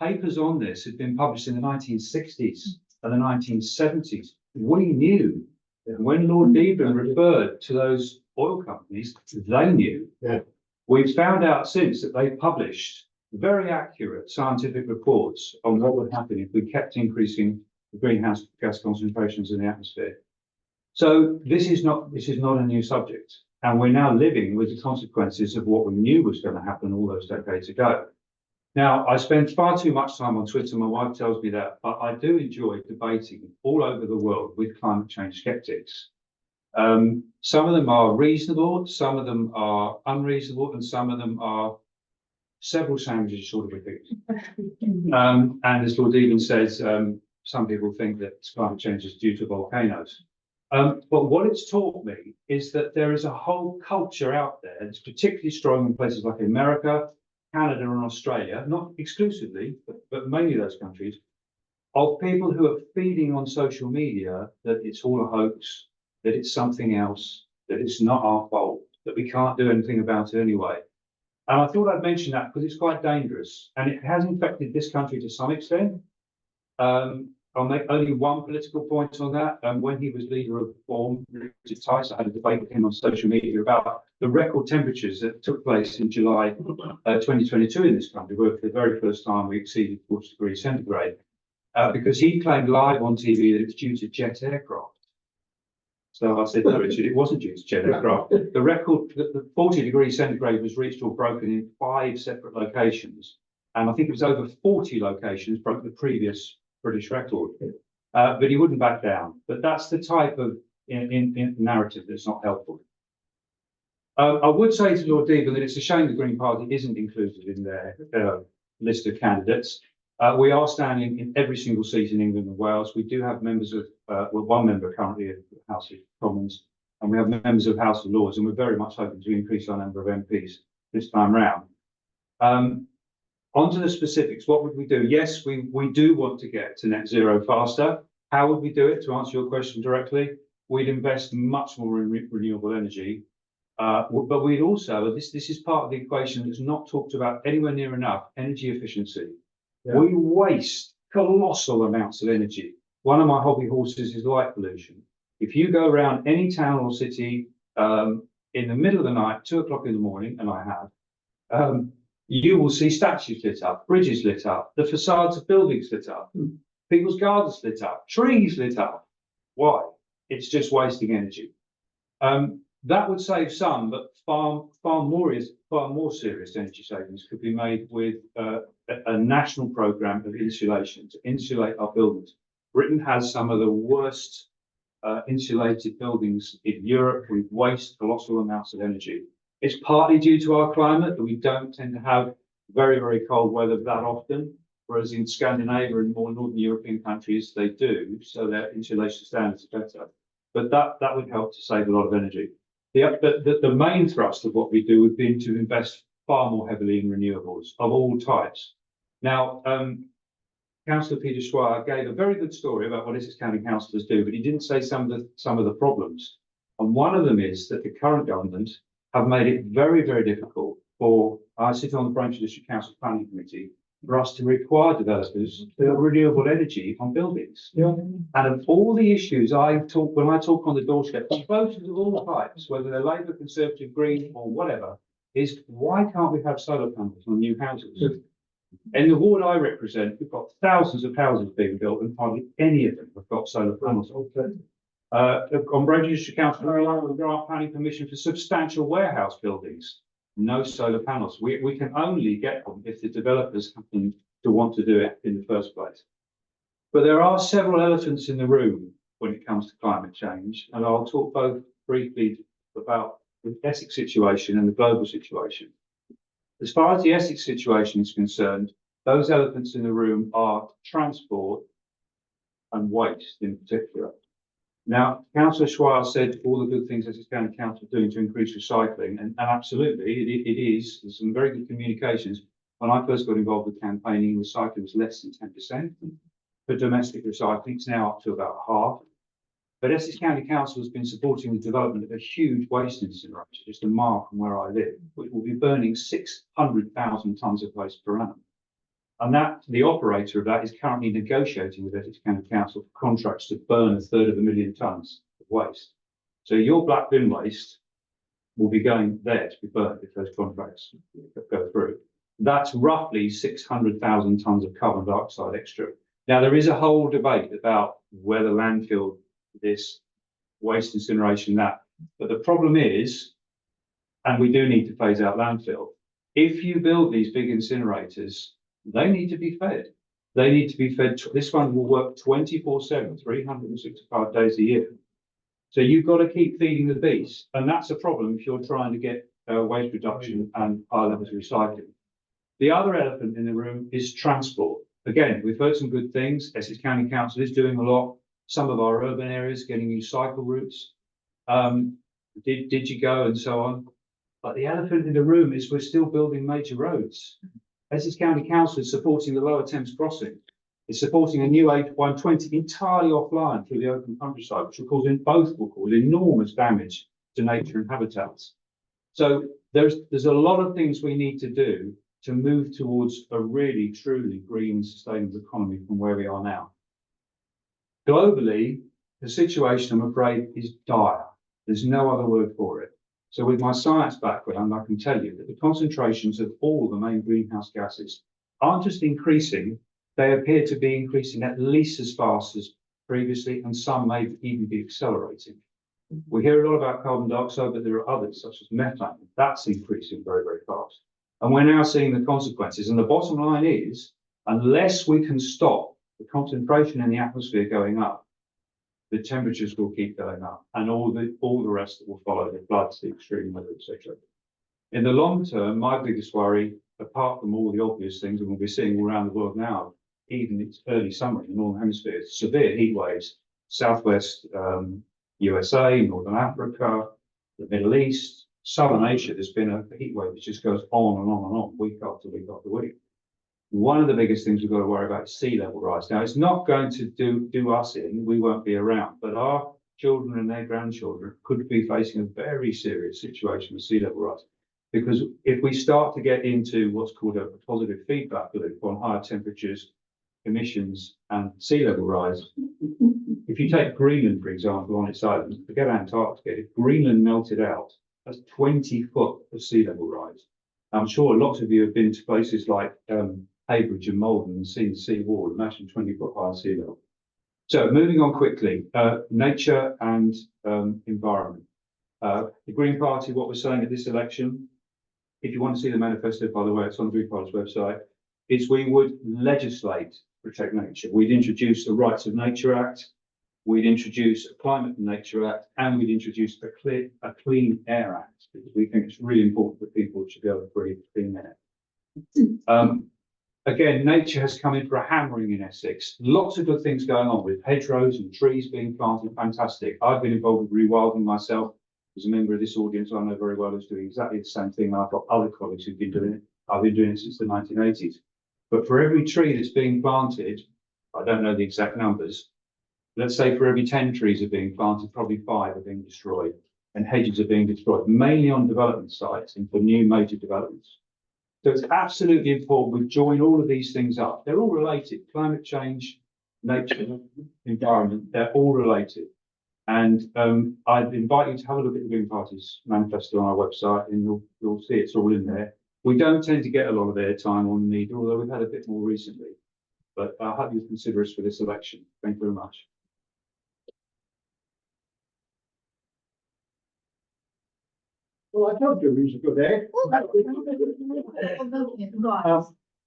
papers on this had been published in the 1960s and the 1970s. We knew that when Lord Deben referred to those oil companies, they knew. Yeah. We've found out since that they published very accurate scientific reports on what would happen if we kept increasing the greenhouse gas concentrations in the atmosphere. So this is not a new subject, and we're now living with the consequences of what we knew was going to happen all those decades ago. Now, I spend far too much time on Twitter, my wife tells me that, but I do enjoy debating all over the world with climate change skeptics. Some of them are reasonable, some of them are unreasonable, and some of them are several sandwiches short of a thing. And as Lord Deben says, some people think that climate change is due to volcanoes. But what it's taught me is that there is a whole culture out there that's particularly strong in places like America, Canada, and Australia, not exclusively, but mainly those countries, of people who are feeding on social media that it's all a hoax, that it's something else, that it's not our fault, that we can't do anything about it anyway. And I thought I'd mention that because it's quite dangerous, and it has infected this country to some extent. I'll make only one political point on that. When he was leader of Reform, Richard Tice, I had a debate with him on social media about the record temperatures that took place in July 2022 in this country, where for the very first time we exceeded 40 degrees centigrade, because he claimed live on TV that it was due to jet aircraft. So I said, no, Richard, it wasn't due to jet aircraft. The record, the 40 degrees centigrade was reached or broken in 5 separate locations. And I think it was over 40 locations broke the previous British record. But he wouldn't back down. But that's the type of in narrative that's not helpful. I would say to Lord Deben that it's a shame the Green Party isn't included in their list of candidates. We are standing in every single seat in England and Wales. We do have members of, well, one member currently of the House of Commons, and we have members of House of Lords, and we're very much hoping to increase our number of MPs this time round. On to the specifics, what would we do? Yes, we do want to get to net zero faster. How would we do it? To answer your question directly, we'd invest much more in renewable energy. But we'd also, this is part of the equation that's not talked about anywhere near enough, energy efficiency. Yeah. We waste colossal amounts of energy. One of my hobby horses is light pollution. If you go around any town or city in the middle of the night, 2 o'clock in the morning, and I have, you will see statues lit up, bridges lit up, the facades of buildings lit up, people's gardens lit up, trees lit up. Why? It's just wasting energy. That would save some, but far more serious energy savings could be made with a national programme of insulation to insulate our buildings. Britain has some of the worst insulated buildings in Europe. We waste colossal amounts of energy. It's partly due to our climate that we don't tend to have very, very cold weather that often, whereas in Scandinavia and more northern European countries, they do, so their insulation standards are better. But that would help to save a lot of energy. The main thrust of what we do would be to invest far more heavily in renewables of all types. Now, Councillor Peter Schwier gave a very good story about what Essex County councillors do, but he didn't say some of the problems. And one of them is that the current government have made it very, very difficult for, I sit on the Braintree District Council Planning Committee, for us to require developers to build renewable energy on buildings. Yeah. And of all the issues when I talk on the doorstep, voters of all types, whether they're Labour, Conservative, Green, or whatever, is why can't we have solar panels on new houses? Yeah. In the ward I represent, we've got thousands of houses being built, and hardly any of them have got solar panels. Okay. On Braintree District Council, we grant planning permission for substantial warehouse buildings. No solar panels. We can only get them if the developers happen to want to do it in the first place. But there are several elephants in the room when it comes to climate change, and I'll talk both briefly about the Essex situation and the global situation. As far as the Essex situation is concerned, those elephants in the room are transport and waste in particular. Now, Councillor Schwier said all the good things Essex County Council are doing to increase recycling, and absolutely, it is. There's some very good communications. When I first got involved with campaigning, recycling was less than 10%. For domestic recycling, it's now up to about half. But Essex County Council has been supporting the development of a huge waste incinerator, just a mile from where I live, which will be burning 600,000 tonnes of waste per annum. And the operator of that is currently negotiating with Essex County Council for contracts to burn 1/3 tonnes of waste. So your black bin waste will be going there to be burnt if those contracts go through. That's roughly 600,000 tonnes of carbon dioxide extra. Now, there is a whole debate about whether landfill this waste incineration, but the problem is, and we do need to phase out landfill, if you build these big incinerators, they need to be fed. They need to be fed. This one will work 24/7, 365 days a year. So you've got to keep feeding the beast. And that's a problem if you're trying to get waste reduction and high levels of recycling. The other elephant in the room is transport. Again, we've heard some good things. Essex County Council is doing a lot. some of our urban areas, getting new cycle routes, did you go and so on. But the elephant in the room is we're still building major roads. Essex County Council is supporting the Lower Thames Crossing. It's supporting a new A120 entirely offline through the open countryside, which will cause enormous damage to nature and habitats. So there's a lot of things we need to do to move towards a really, truly green, sustainable economy from where we are now. Globally, the situation, I'm afraid, is dire. There's no other word for it. So with my science background, I can tell you that the concentrations of all the main greenhouse gases aren't just increasing, they appear to be increasing at least as fast as previously, and some may even be accelerating. We hear a lot about carbon dioxide, but there are others, such as methane. That's increasing very, very fast. And we're now seeing the consequences. And the bottom line is, unless we can stop the concentration in the atmosphere going up, the temperatures will keep going up, and all the rest that will follow, the floods, the extreme weather, etc. In the long term, my biggest worry, apart from all the obvious things that we'll be seeing all around the world now, even it's early summer in the Northern Hemisphere, severe heat waves, Southwest USA, Northern Africa, the Middle East, Southern Asia. There's been a heat wave that just goes on and on and on, week after week after week. One of the biggest things we've got to worry about is sea level rise. Now, it's not going to do us in, we won't be around, but our children and their grandchildren could be facing a very serious situation with sea level rise. Because if we start to get into what's called a positive feedback loop on higher temperatures, emissions, and sea level rise, if you take Greenland, for example, on its island, forget Antarctica, if Greenland melted out, that's 20 foot of sea level rise. I'm sure lots of you have been to places like Heybridge and Malden and seen the sea wall. Imagine 20 foot high sea level. So moving on quickly, nature and environment. The Green Party, what we're saying at this election, if you want to see the manifesto, by the way, it's on the Green Party's website, is we would legislate to protect nature. We'd introduce the Rights of Nature Act, we'd introduce a Climate and Nature Act, and we'd introduce a Clean Air Act, because we think it's really important that people should be able to breathe clean air. Again, nature has come in for a hammering in Essex. Lots of good things going on with hedgerows and trees being planted, fantastic. I've been involved with rewilding myself. As a member of this audience, I know very well who's doing exactly the same thing. I've got other colleagues who've been doing it. I've been doing it since the 1980s. But for every tree that's being planted, I don't know the exact numbers, let's say for every 10 trees are being planted, probably 5 are being destroyed, and hedges are being destroyed, mainly on development sites and for new major developments. So it's absolutely important we join all of these things up. They're all related. Climate change, nature, environment, they're all related. And I'd invite you to have a look at the Green Party's manifesto on our website, and you'll see it's all in there. We don't tend to get a lot of airtime on media, although we've had a bit more recently. But I hope you consider us for this election. Thank you very much. Well, I told you it was a good day.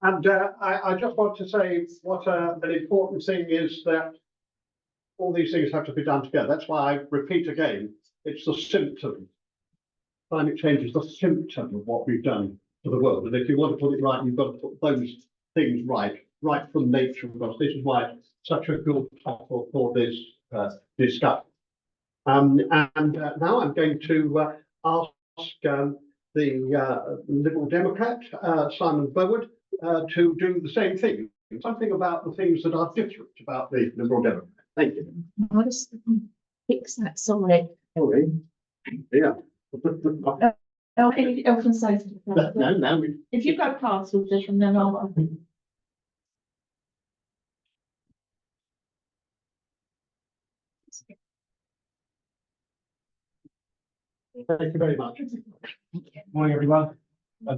And I just want to say what an important thing is that all these things have to be done together. That's why I repeat again, it's the symptom. Climate change is the symptom of what we've done to the world. And if you want to put it right, you've got to put those things right from nature. Because this is why it's such a good platform for this discussion. And now I'm going to ask the Liberal Democrat, Simon Bowood, to do the same thing. Something about the things that are different about the Liberal Democrat. Thank you. I'll just fix that, sorry. Sorry. Yeah. Everything says. No. If you go past all this and then I'll. Thank you very much. Morning, everyone.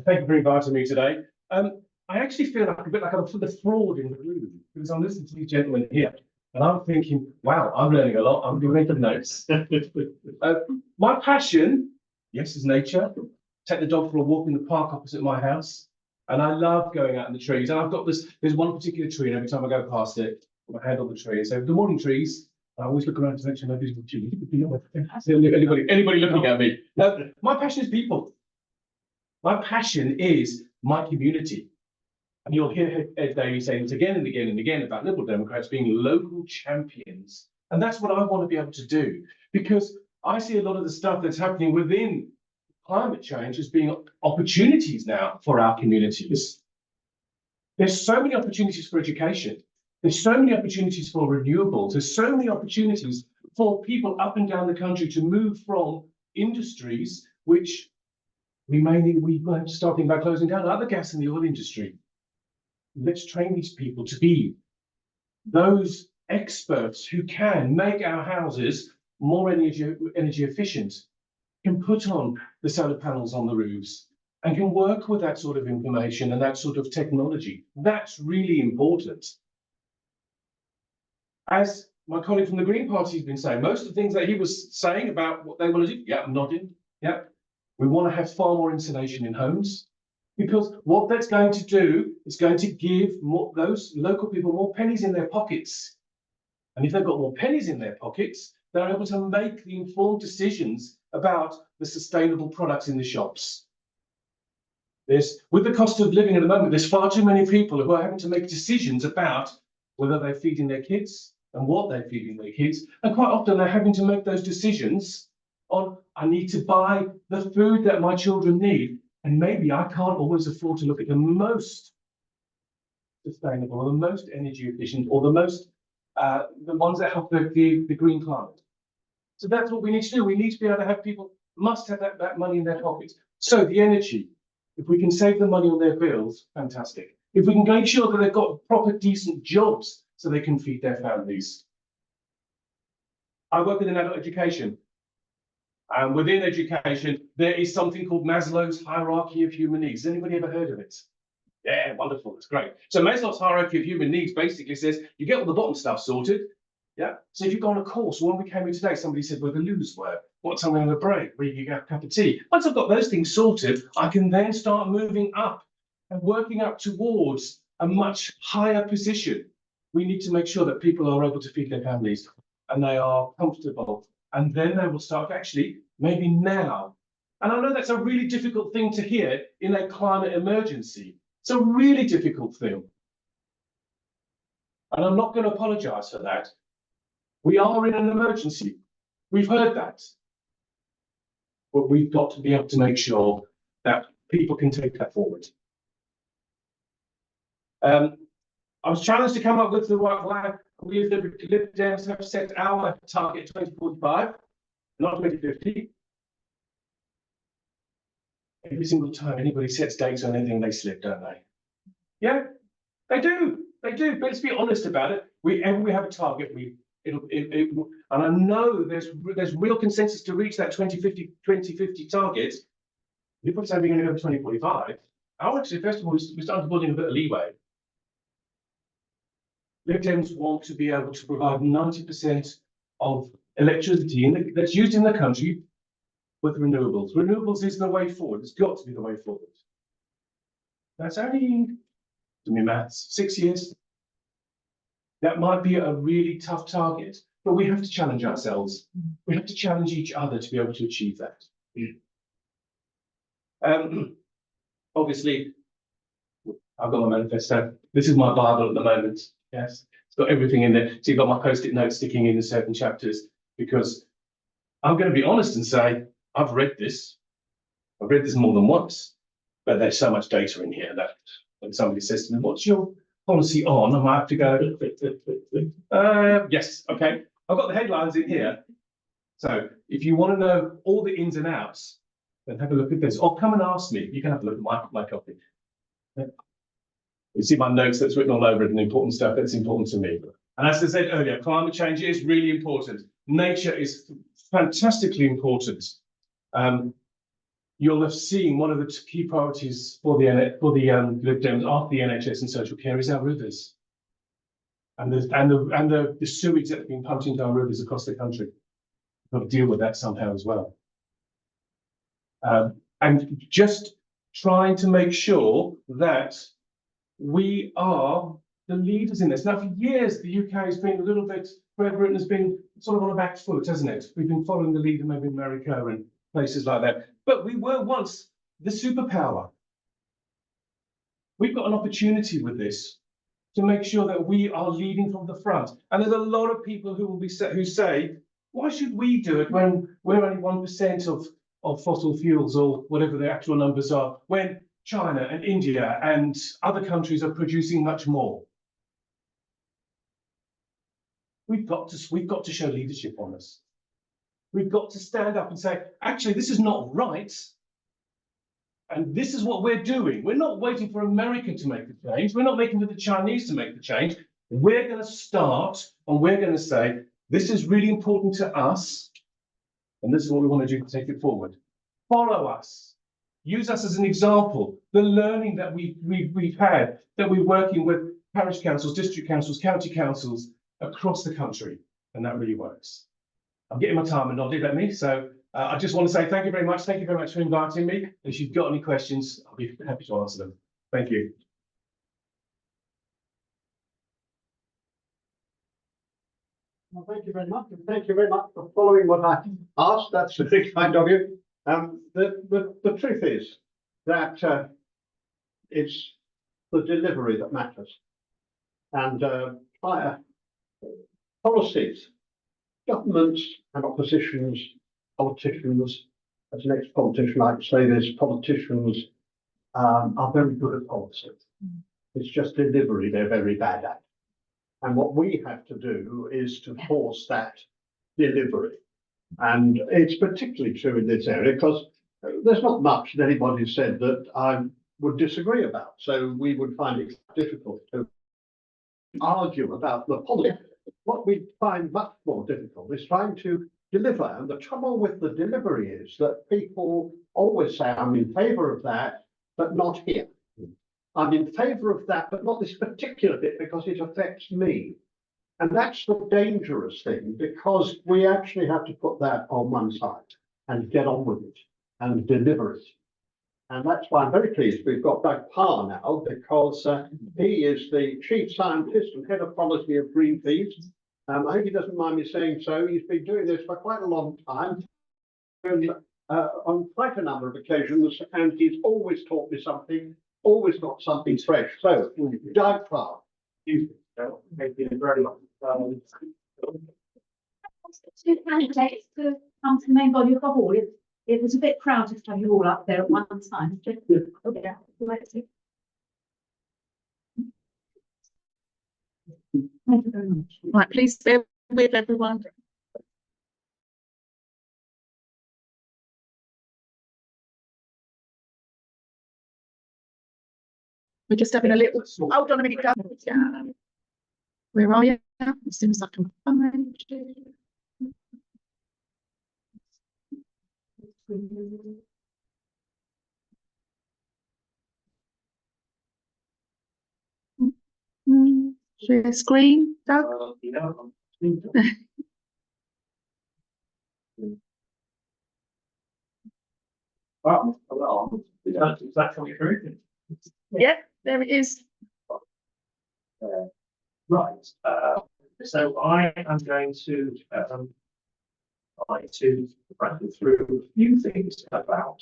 Thank you for inviting me today. I actually feel like a bit like I'm the fraud in the room because I'm listening to these gentlemen here and I'm thinking, wow, I'm learning a lot. I'm making notes. My passion, yes, is nature. Take the dog for a walk in the park opposite my house. And I love going out in the trees. And I've got there's one particular tree, and every time I go past it, I put my hand on the tree and say, good morning, trees. I always look around to make sure nobody's watching me. Anybody looking at me? My passion is people. My passion is my community. And you'll hear Ed Davey saying this again and again and again about Liberal Democrats being local champions And that's what I want to be able to do, because I see a lot of the stuff that's happening within climate change as being opportunities now for our communities. There's so many opportunities for education. There's so many opportunities for renewables. There's so many opportunities for people up and down the country to move from industries which we might have to start thinking about closing down, like the gas and the oil industry. Let's train these people to be those experts who can make our houses more energy efficient, can put on the solar panels on the roofs, and can work with that sort of information and that sort of technology. That's really important. As my colleague from the Green Party has been saying, most of the things that he was saying about what they want to do, yeah, I'm nodding, yeah. We want to have far more insulation in homes, because what that's going to do is going to give those local people more pennies in their pockets. And if they've got more pennies in their pockets, they're able to make the informed decisions about the sustainable products in the shops. With the cost of living at the moment, there's far too many people who are having to make decisions about whether they're feeding their kids and what they're feeding their kids. And quite often they're having to make those decisions on, I need to buy the food that my children need. And maybe I can't always afford to look at the most sustainable or the most energy efficient or the most, the ones that help the green climate. So that's what we need to do. We need to be able to have people must have that money in their pockets. So the energy, if we can save them money on their bills, fantastic. If we can make sure that they've got proper, decent jobs so they can feed their families. I work within adult education. And within education, there is something called Maslow's hierarchy of human needs. Has anybody ever heard of it? Yeah, wonderful. That's great. So Maslow's hierarchy of human needs basically says you get all the bottom stuff sorted. Yeah. So if you go on a course, when we came in today, somebody said where the loos were, what's something on the break, where you get a cup of tea. Once I've got those things sorted, I can then start moving up and working up towards a much higher position. We need to make sure that people are able to feed their families and they are comfortable. And then they will start actually, maybe now. And I know that's a really difficult thing to hear in a climate emergency. It's a really difficult thing. And I'm not going to apologize for that. We are in an emergency. We've heard that. But we've got to be able to make sure that people can take that forward. I was challenged to come up with the right way. We as the Lib Dems have set our target 2045, not 2050. Every single time anybody sets dates on anything, they slip, don't they? Yeah, they do. They do. But let's be honest about it. We have a target. And I know there's real consensus to reach that 2050 target. If we're saying we're going to go to 2045, actually, first of all, we started building a bit of leeway. Lib Dems want to be able to provide 90% of electricity that's used in the country with renewables. Renewables is the way forward. It's got to be the way forward. That's only, to me, maths, 6 years. That might be a really tough target, but we have to challenge ourselves. We have to challenge each other to be able to achieve that. Obviously, I've got my manifesto. This is my Bible at the moment. Yes, it's got everything in there. So you've got my post-it notes sticking in certain chapters, because I'm going to be honest and say, I've read this. I've read this more than once, but there's so much data in here that when somebody says to me, what's your policy on? I might have to go, yes, okay. I've got the headlines in here. So if you want to know all the ins and outs, then have a look at this. Or come and ask me. You can have a look at my copy. You see my notes that's written all over it and important stuff that's important to me. And as I said earlier, climate change is really important. Nature is fantastically important. You'll have seen one of the key priorities for the Lib Dems after the NHS and social care is our rivers. And the sewage that's been pumped into our rivers across the country. We've got to deal with that somehow as well. And just trying to make sure that we are the leaders in this. Now, for years, the UK has been a little bit, Great Britain has been sort of on a back foot, hasn't it? We've been following the lead of maybe America and places like that. But we were once the superpower. We've got an opportunity with this to make sure that we are leading from the front. And there's a lot of people who will be who say, why should we do it when we're only 1% of fossil fuels or whatever the actual numbers are, when China and India and other countries are producing much more? We've got to show leadership on this. We've got to stand up and say, actually, this is not right. And this is what we're doing. We're not waiting for America to make the change. We're not waiting for the Chinese to make the change. We're going to start and we're going to say, this is really important to us. And this is what we want to do to take it forward. Follow us. Use us as an example. The learning that we've had, that we're working with parish councils, district councils, county councils across the country. And that really works. I'm getting my time and nodded at me. So I just want to say thank you very much. Thank you very much for inviting me. If you've got any questions, I'll be happy to answer them. Thank you. Well, thank you very much, and thank you very much for following what I asked. That's very kind of you. The truth is that it's the delivery that matters, and policies, governments and oppositions, politicians, as an ex-politician, I would say this, politicians are very good at policy. It's just delivery they're very bad at. And what we have to do is to force that delivery. And it's particularly true in this area because there's not much that anybody said that I would disagree about. So we would find it difficult to argue about the policy. What we find much more difficult is trying to deliver. And the trouble with the delivery is that people always say, I'm in favour of that, but not here. I'm in favour of that, but not this particular bit because it affects me. And that's the dangerous thing, because we actually have to put that on one side and get on with it and deliver it. And that's why I'm very pleased we've got Doug Parr now, because he is the chief scientist and head of policy of Greenpeace. I hope he doesn't mind me saying so. He's been doing this for quite a long time, and, on quite a number of occasions, and he's always taught me something, always got something fresh. So, Doug Parr. Thank you very much. Two candidates to come to the main body of the hall. It was a bit crowded to have you all up there at one time. Okay. Thank you very much. Right, please bear with everyone. We're just having a little, hold on a minute, guys. Yeah. Where are you? As soon as I can find you. Share screen, Doug? Is that coming through? Yeah, there it is. Right. So I am going to try to rattle through a few things about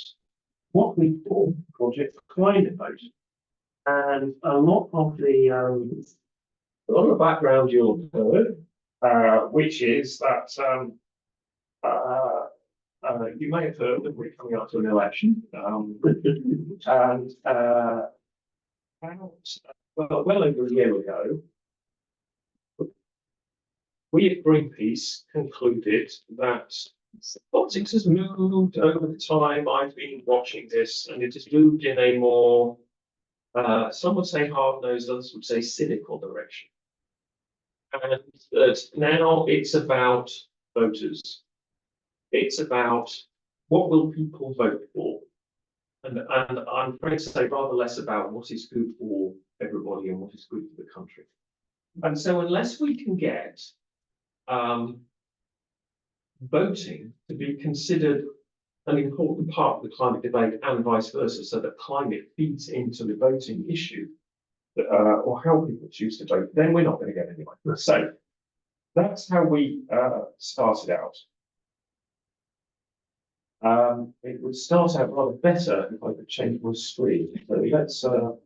what we call Project Climate Vote, and a lot of the background you'll heard, which is that you may have heard that we're coming up to an election, and well over a year ago, we at Greenpeace concluded that politics has moved over the time I've been watching this, and it has moved in a more, some would say hard-nosed, others would say cynical direction. And that now it's about voters. It's about what will people vote for. And I'm afraid to say rather less about what is good for everybody and what is good for the country. And so unless we can get voting to be considered an important part of the climate debate and vice versa, so that climate feeds into the voting issue, or how people choose to vote, then we're not going to get anywhere. So that's how we started out. It would start out rather better if I could change my screen. So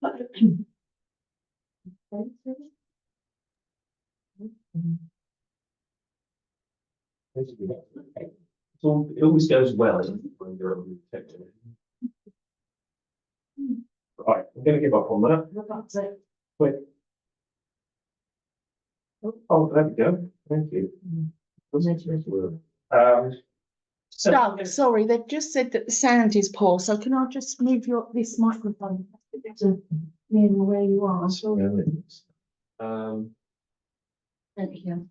let's So it always goes well when you're on the detector. Right, I'm going to give up on that. Wait. Oh, there we go. Thank you. So Doug, sorry, they've just said that the sound is poor, so can I just move this microphone to near where you are? Thank you.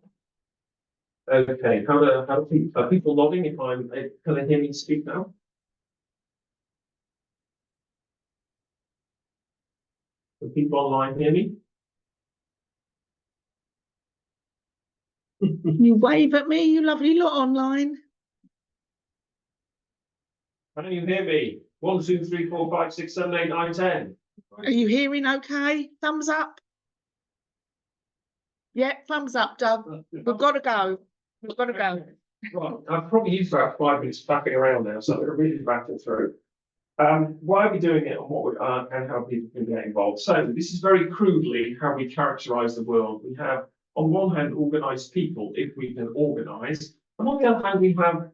Okay, are people nodding if can they hear me speak now? Can people online hear me? You wave at me, you lovely lot online. Can you hear me? 1, 2, 3, 4, 5, 6, 7, 8, 9, 10. Are you hearing okay? Thumbs up. Yeah, thumbs up, Doug. We've got to go. We've got to go. Right, I've probably used about 5 minutes backing around now, so I'm going to really back it through. Why are we doing it and what we are and how people can get involved? So this is very crudely how we characterize the world. We have, on one hand, organized people, if we can organize, and on the other hand, we have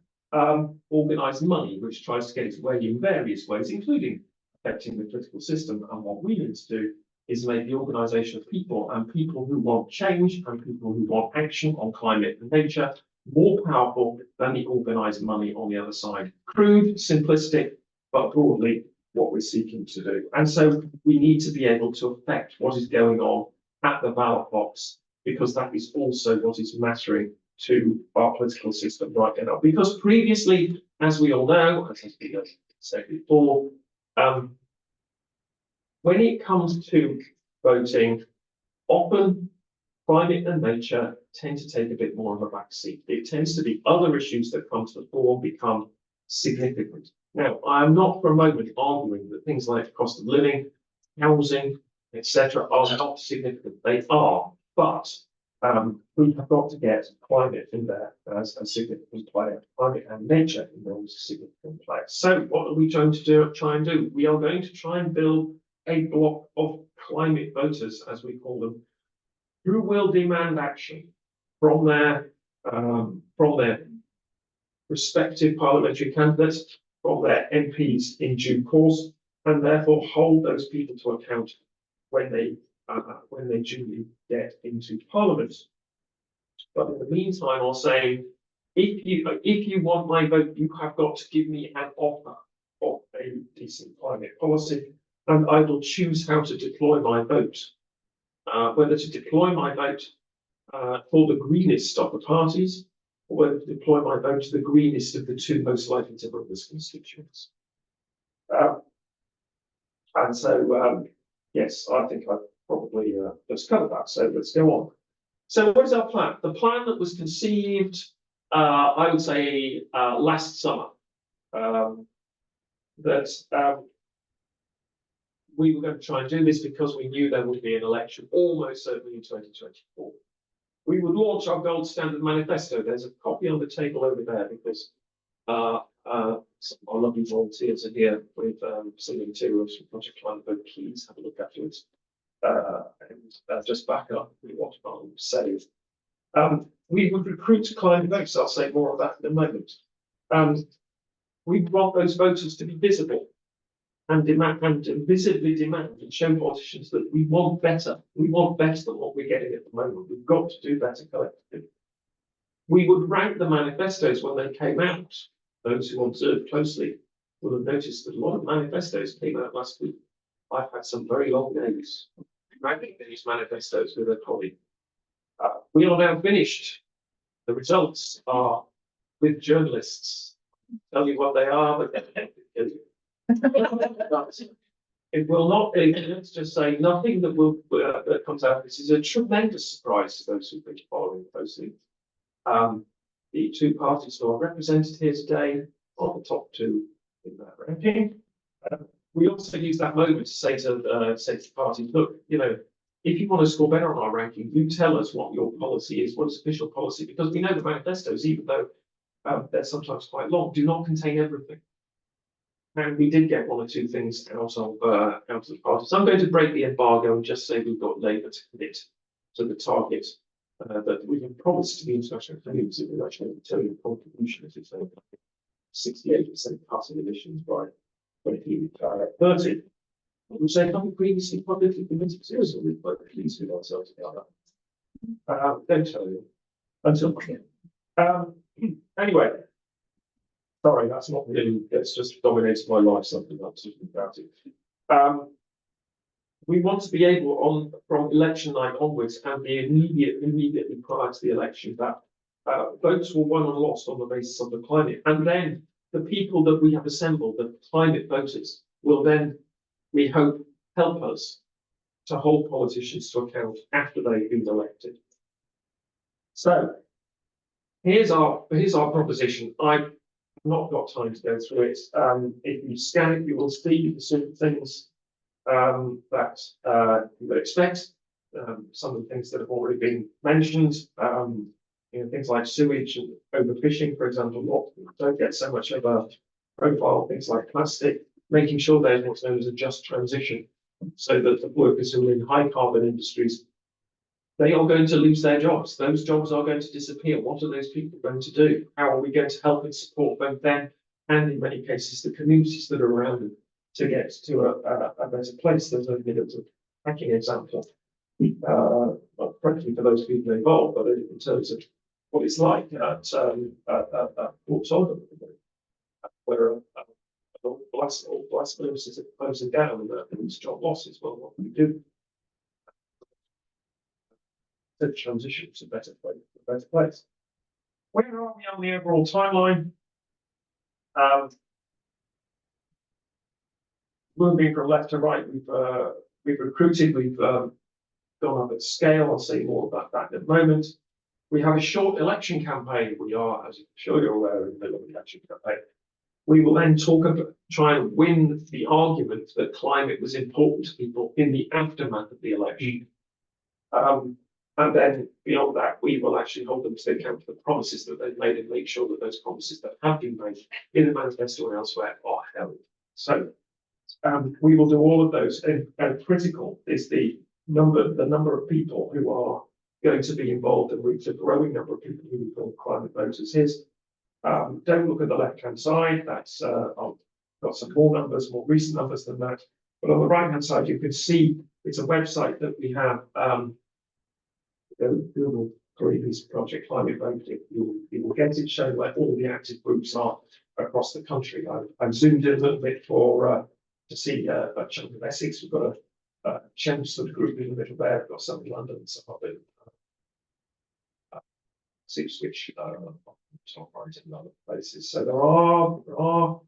organized money, which tries to get its way in various ways, including affecting the political system. And what we need to do is make the organization of people and people who want change and people who want action on climate and nature more powerful than the organized money on the other side. Crude, simplistic, but broadly what we're seeking to do. And so we need to be able to affect what is going on at the ballot box, because that is also what is mattering to our political system right now. Because previously, as we all know, as has been said before, when it comes to voting, often climate and nature tend to take a bit more of a backseat. It tends to be other issues that come to the fore become significant. Now, I am not for a moment arguing that things like cost of living, housing, etc., are not significant. They are, but we have got to get climate in there as a significant player. Climate and nature in there as a significant player. So, what are we trying to try and do? We are going to try and build a block of climate voters, as we call them, who will demand action from their respective parliamentary candidates, from their MPs in due course, and therefore hold those people to account when they duly get into Parliament. But in the meantime, I'll say, if you want my vote, you have got to give me an offer of a decent climate policy, and I will choose how to deploy my vote. Whether to deploy my vote for the greenest of the parties, or whether to deploy my vote to the greenest of the two most likely to vote as constituents. And so, yes, I think I've probably just covered that. So let's go on. So what is our plan? The plan that was conceived, I would say, last summer, that we were going to try and do this because we knew there would be an election almost certainly in 2024. We would launch our gold standard manifesto. There's a copy on the table over there because our lovely volunteers are here with some materials from Project Climate Vote. Please have a look afterwards and just back up what I'm saying. We would recruit climate votes. I'll say more of that in a moment. We want those voters to be visible and demand and visibly demand and show politicians that we want better. We want better than what we're getting at the moment. We've got to do better collectively. We would rank the manifestos when they came out. Those who observed closely will have noticed that a lot of manifestos came out last week. I've had some very long days ranking these manifestos with a colleague. We are now finished. The results are with journalists. Tell you what they are, but it will not be, let's just say, nothing that comes out. This is a tremendous surprise to those who've been following closely. The two parties who are represented here today are the top two in that ranking. We also use that moment to say to the parties, look, you know, if you want to score better on our ranking, you tell us what your policy is, what is official policy, because we know the manifestos, even though they're sometimes quite long, do not contain everything. and we did get one or two things out of the party. So I'm going to break the embargo and just say we've got Labour to commit to the target that we can promise to the international community in relation to the contribution to 68% cut in emissions by 2030. Which they haven't previously publicly committed to, so we're quite pleased with ourselves about that. Don't tell you until anyway. Sorry, that's not really, it's just dominated my life, something I'm talking about it. We want to be able from election night onwards and be immediately prior to the election that votes were won and lost on the basis of the climate. And then the people that we have assembled, the climate voters, will then, we hope, help us to hold politicians to account after they've been elected. So here's our proposition. I've not got time to go through it. If you scan it, you will see the sort of things that you would expect. Some of the things that have already been mentioned, things like sewage and overfishing, for example, don't get so much of a profile. Things like plastic, making sure there's what's known as a just transition, so that the workers who are in high carbon industries, they are going to lose their jobs. Those jobs are going to disappear. What are those people going to do? How are we going to help and support both them and, in many cases, the communities that are around them to get to a better place? There's a bit of a hacking example, not frankly for those people involved, but in terms of what it's like at Port Solomon, where blast services are closing down and there's job losses. Well, what do we do? To transition to a better place. Where are we on the overall timeline? Moving from left to right, we've recruited, we've gone up at scale. I'll say more about that in a moment. We have a short election campaign. We are, as I'm sure you're aware, in the middle of the election campaign. We will then try and win the argument that climate was important to people in the aftermath of the election. And then beyond that, we will actually hold them to account for the promises that they've made and make sure that those promises that have been made in the manifesto and elsewhere are held. So we will do all of those. And critical is the number of people who are going to be involved, and reach a growing number of people who we call climate voters. Don't look at the left-hand side. That's I've got some more numbers, more recent numbers than that. But on the right-hand side, you can see it's a website that we have. Google Greenpeace Project Climate Voting. You will get it shown where all the active groups are across the country. I've zoomed in a little bit to see a chunk of Essex. We've got a Chelmsford group in the middle there. We've got some in London, some up in which top right in other places. So there are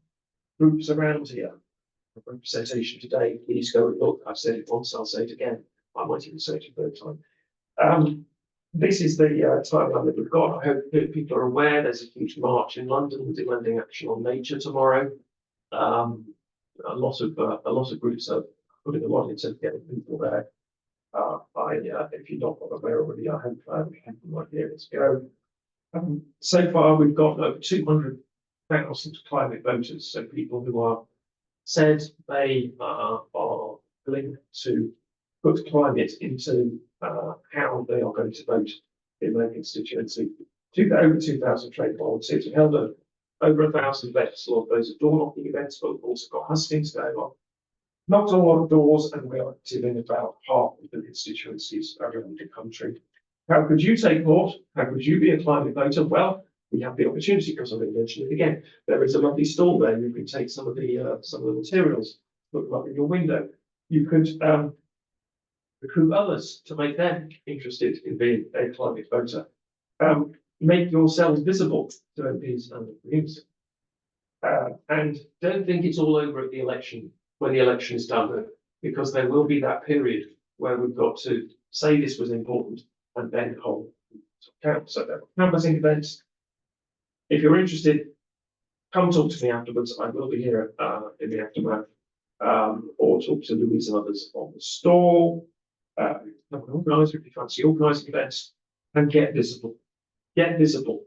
groups around here. Representation today. Please go and look. I've said it once. I'll say it again. I might even say it a third time. This is the timeline that we've got. I hope that people are aware there's a huge march in London demanding action on nature tomorrow. A lot of groups are putting a lot into getting people there. If you're not aware already, I hope you might be able to go. So far, we've got over 200,000 climate voters, so people who are said they are willing to put climate into how they are going to vote in their constituency. Over 2,000 trade volunteers. We held over 1,000 events. A lot of those are door-knocking events, but we've also got hustings going on. Knocked on a lot of doors, and we are active in about half of the constituencies around the country. How could you take part? How could you be a climate voter? Well, we have the opportunity, because I'm going to mention it again. There is a lovely stall there. You can take some of the materials, put them up in your window. You could recruit others to make them interested in being a climate voter. Make yourselves visible to MPs and the community. And don't think it's all over at the election, when the election is done, because there will be that period where we've got to say this was important and then hold account. So there are canvassing events. If you're interested, come talk to me afterwards. I will be here in the aftermath, or talk to Louise and others on the stall. Organise if you fancy organising events, and get visible. Get visible.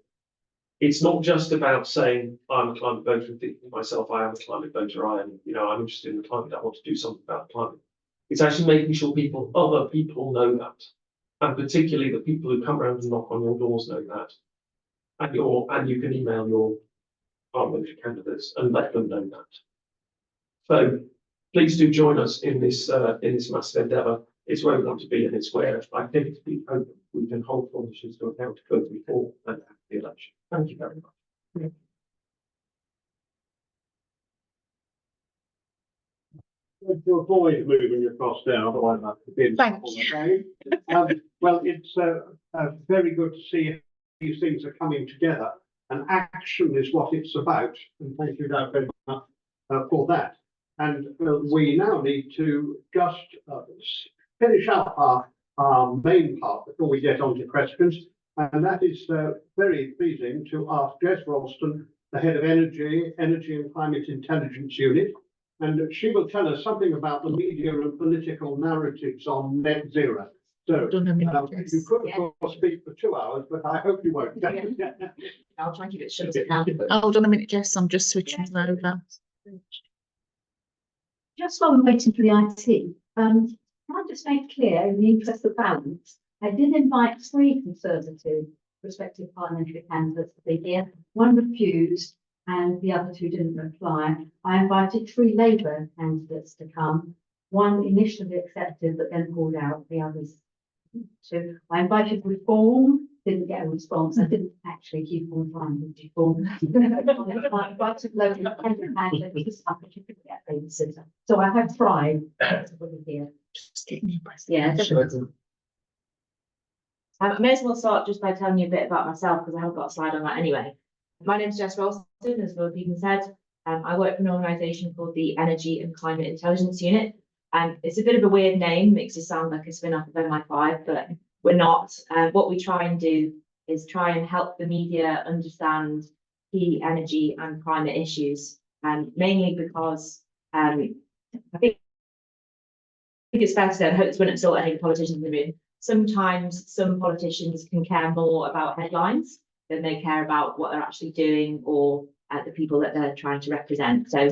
it's not just about saying, I'm a climate voter and thinking to myself, I am a climate voter, I'm interested in the climate, I want to do something about the climate. It's actually making sure other people know that. And particularly the people who come around and knock on your doors know that. And you can email your parliamentary candidates and let them know that. So please do join us in this massive endeavour. It's where we want to be, and it's where I think we can hold politicians to account both before and after the election. Thank you very much. To avoid moving across there, otherwise I have to be in Thank trouble again. Well, it's very good to see these things are coming together, and action is what it's about. And thank you very much for that. And we now need to just finish up our main part before we get on to questions. And that is very pleasing to ask Jess Ralston, the head of Energy and Climate Intelligence Unit. And she will tell us something about the media and political narratives on net zero. So you could, of course, speak for 2 hours, but I hope you won't. I'll try and keep it short. Hold on a minute, Jess, I'm just switching over. Just while we're waiting for the IT, can I just make clear, in the interest of balance, I did invite 3 Conservative prospective parliamentary candidates to be here. 1 refused and the other 2 didn't reply. I invited 3 Labour candidates to come. 1 initially accepted but then pulled out, the others. So I invited Reform, didn't get a response. I didn't actually keep on trying with Reform. I invited loads of independent candidates, I could get a babysitter. So I have tried to put it here. Yeah, I may as well start just by telling you a bit about myself, because I haven't got a slide on that anyway. My name is Jess Ralston, as Lord Deben said. I work for an organisation called the Energy and Climate Intelligence Unit. It's a bit of a weird name, makes it sound like a spin-off of MI5, but we're not. What we try and do is try and help the media understand key energy and climate issues, mainly because I think it's fair to say, I hope this wouldn't insult any politicians in the room. Sometimes some politicians can care more about headlines than they care about what they're actually doing or the people that they're trying to represent. So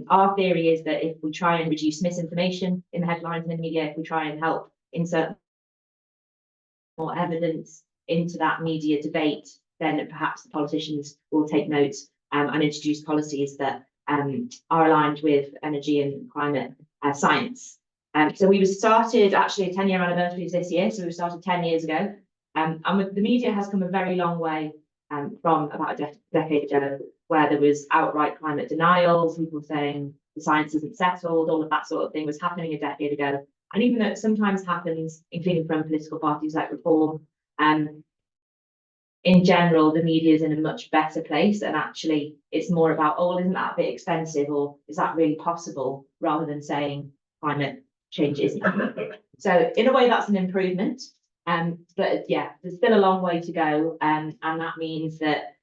our theory is that if we try and reduce misinformation in the headlines and in the media, if we try and help insert more evidence into that media debate, then perhaps the politicians will take note and introduce policies that are aligned with energy and climate science. So we started, actually a 10-year anniversary is this year, so we started 10 years ago. And with the media has come a very long way from about a decade ago, where there was outright climate denials, people saying the science isn't settled, all of that sort of thing was happening a decade ago. And even though it sometimes happens, including from political parties like Reform, in general, the media is in a much better place. And actually, it's more about, oh, isn't that a bit expensive? Or is that really possible? Rather than saying climate change isn't happening. So in a way, that's an improvement. But yeah, there's still a long way to go. And that means that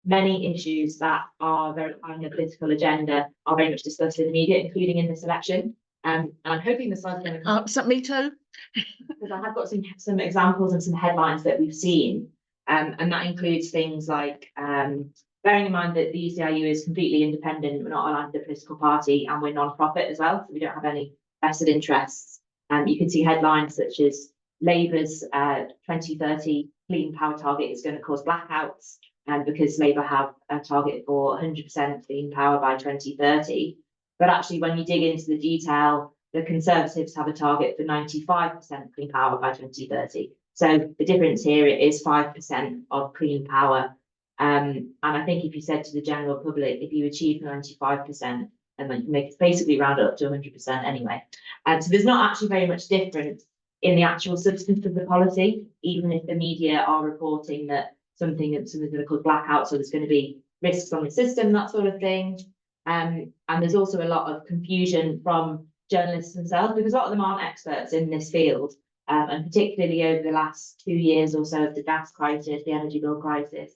many issues that are very high on the political agenda are very much discussed in the media, including in this election. And I'm hoping the slide's going to come. So me too. Because I have got some examples and some headlines that we've seen. And that includes things like bearing in mind that the ECIU is completely independent, we're not aligned with a political party, and we're non-profit as well, so we don't have any vested interests. You can see headlines such as Labour's 2030 clean power target is going to cause blackouts, because Labour have a target for 100% clean power by 2030. But actually, when you dig into the detail, the Conservatives have a target for 95% clean power by 2030. So the difference here is 5% of clean power. And I think if you said to the general public, if you achieve 95%, and then you make it basically round it up to 100% anyway. So there's not actually very much difference in the actual substance of the policy, even if the media are reporting that something's going to cause blackouts, so there's going to be risks on the system, that sort of thing. And there's also a lot of confusion from journalists themselves, because a lot of them aren't experts in this field. And particularly over the last 2 years or so of the gas crisis, the energy bill crisis,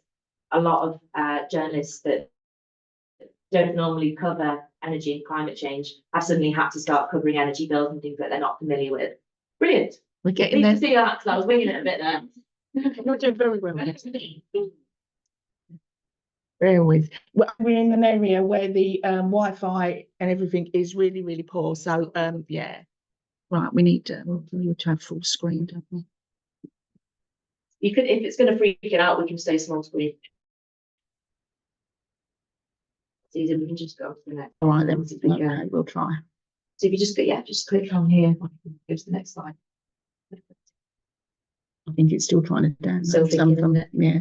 a lot of journalists that don't normally cover energy and climate change have suddenly had to start covering energy bills and things that they're not familiar with. Brilliant. We're getting Pleased there. to see that, because I was winging it a bit there. You're doing very well. bear with. Well, we're in an area where the Wi-Fi and everything is really, really poor. So yeah, right. We need to have full screen, don't we? You could, if it's going to freak it out, we can stay small screen. It's easy. We can just go to the next. All right, then. Okay. Okay, we'll try. So if you just go, yeah, just click on here. Go to the next slide. I think it's still trying to download Still some thinking, from isn't it? yeah.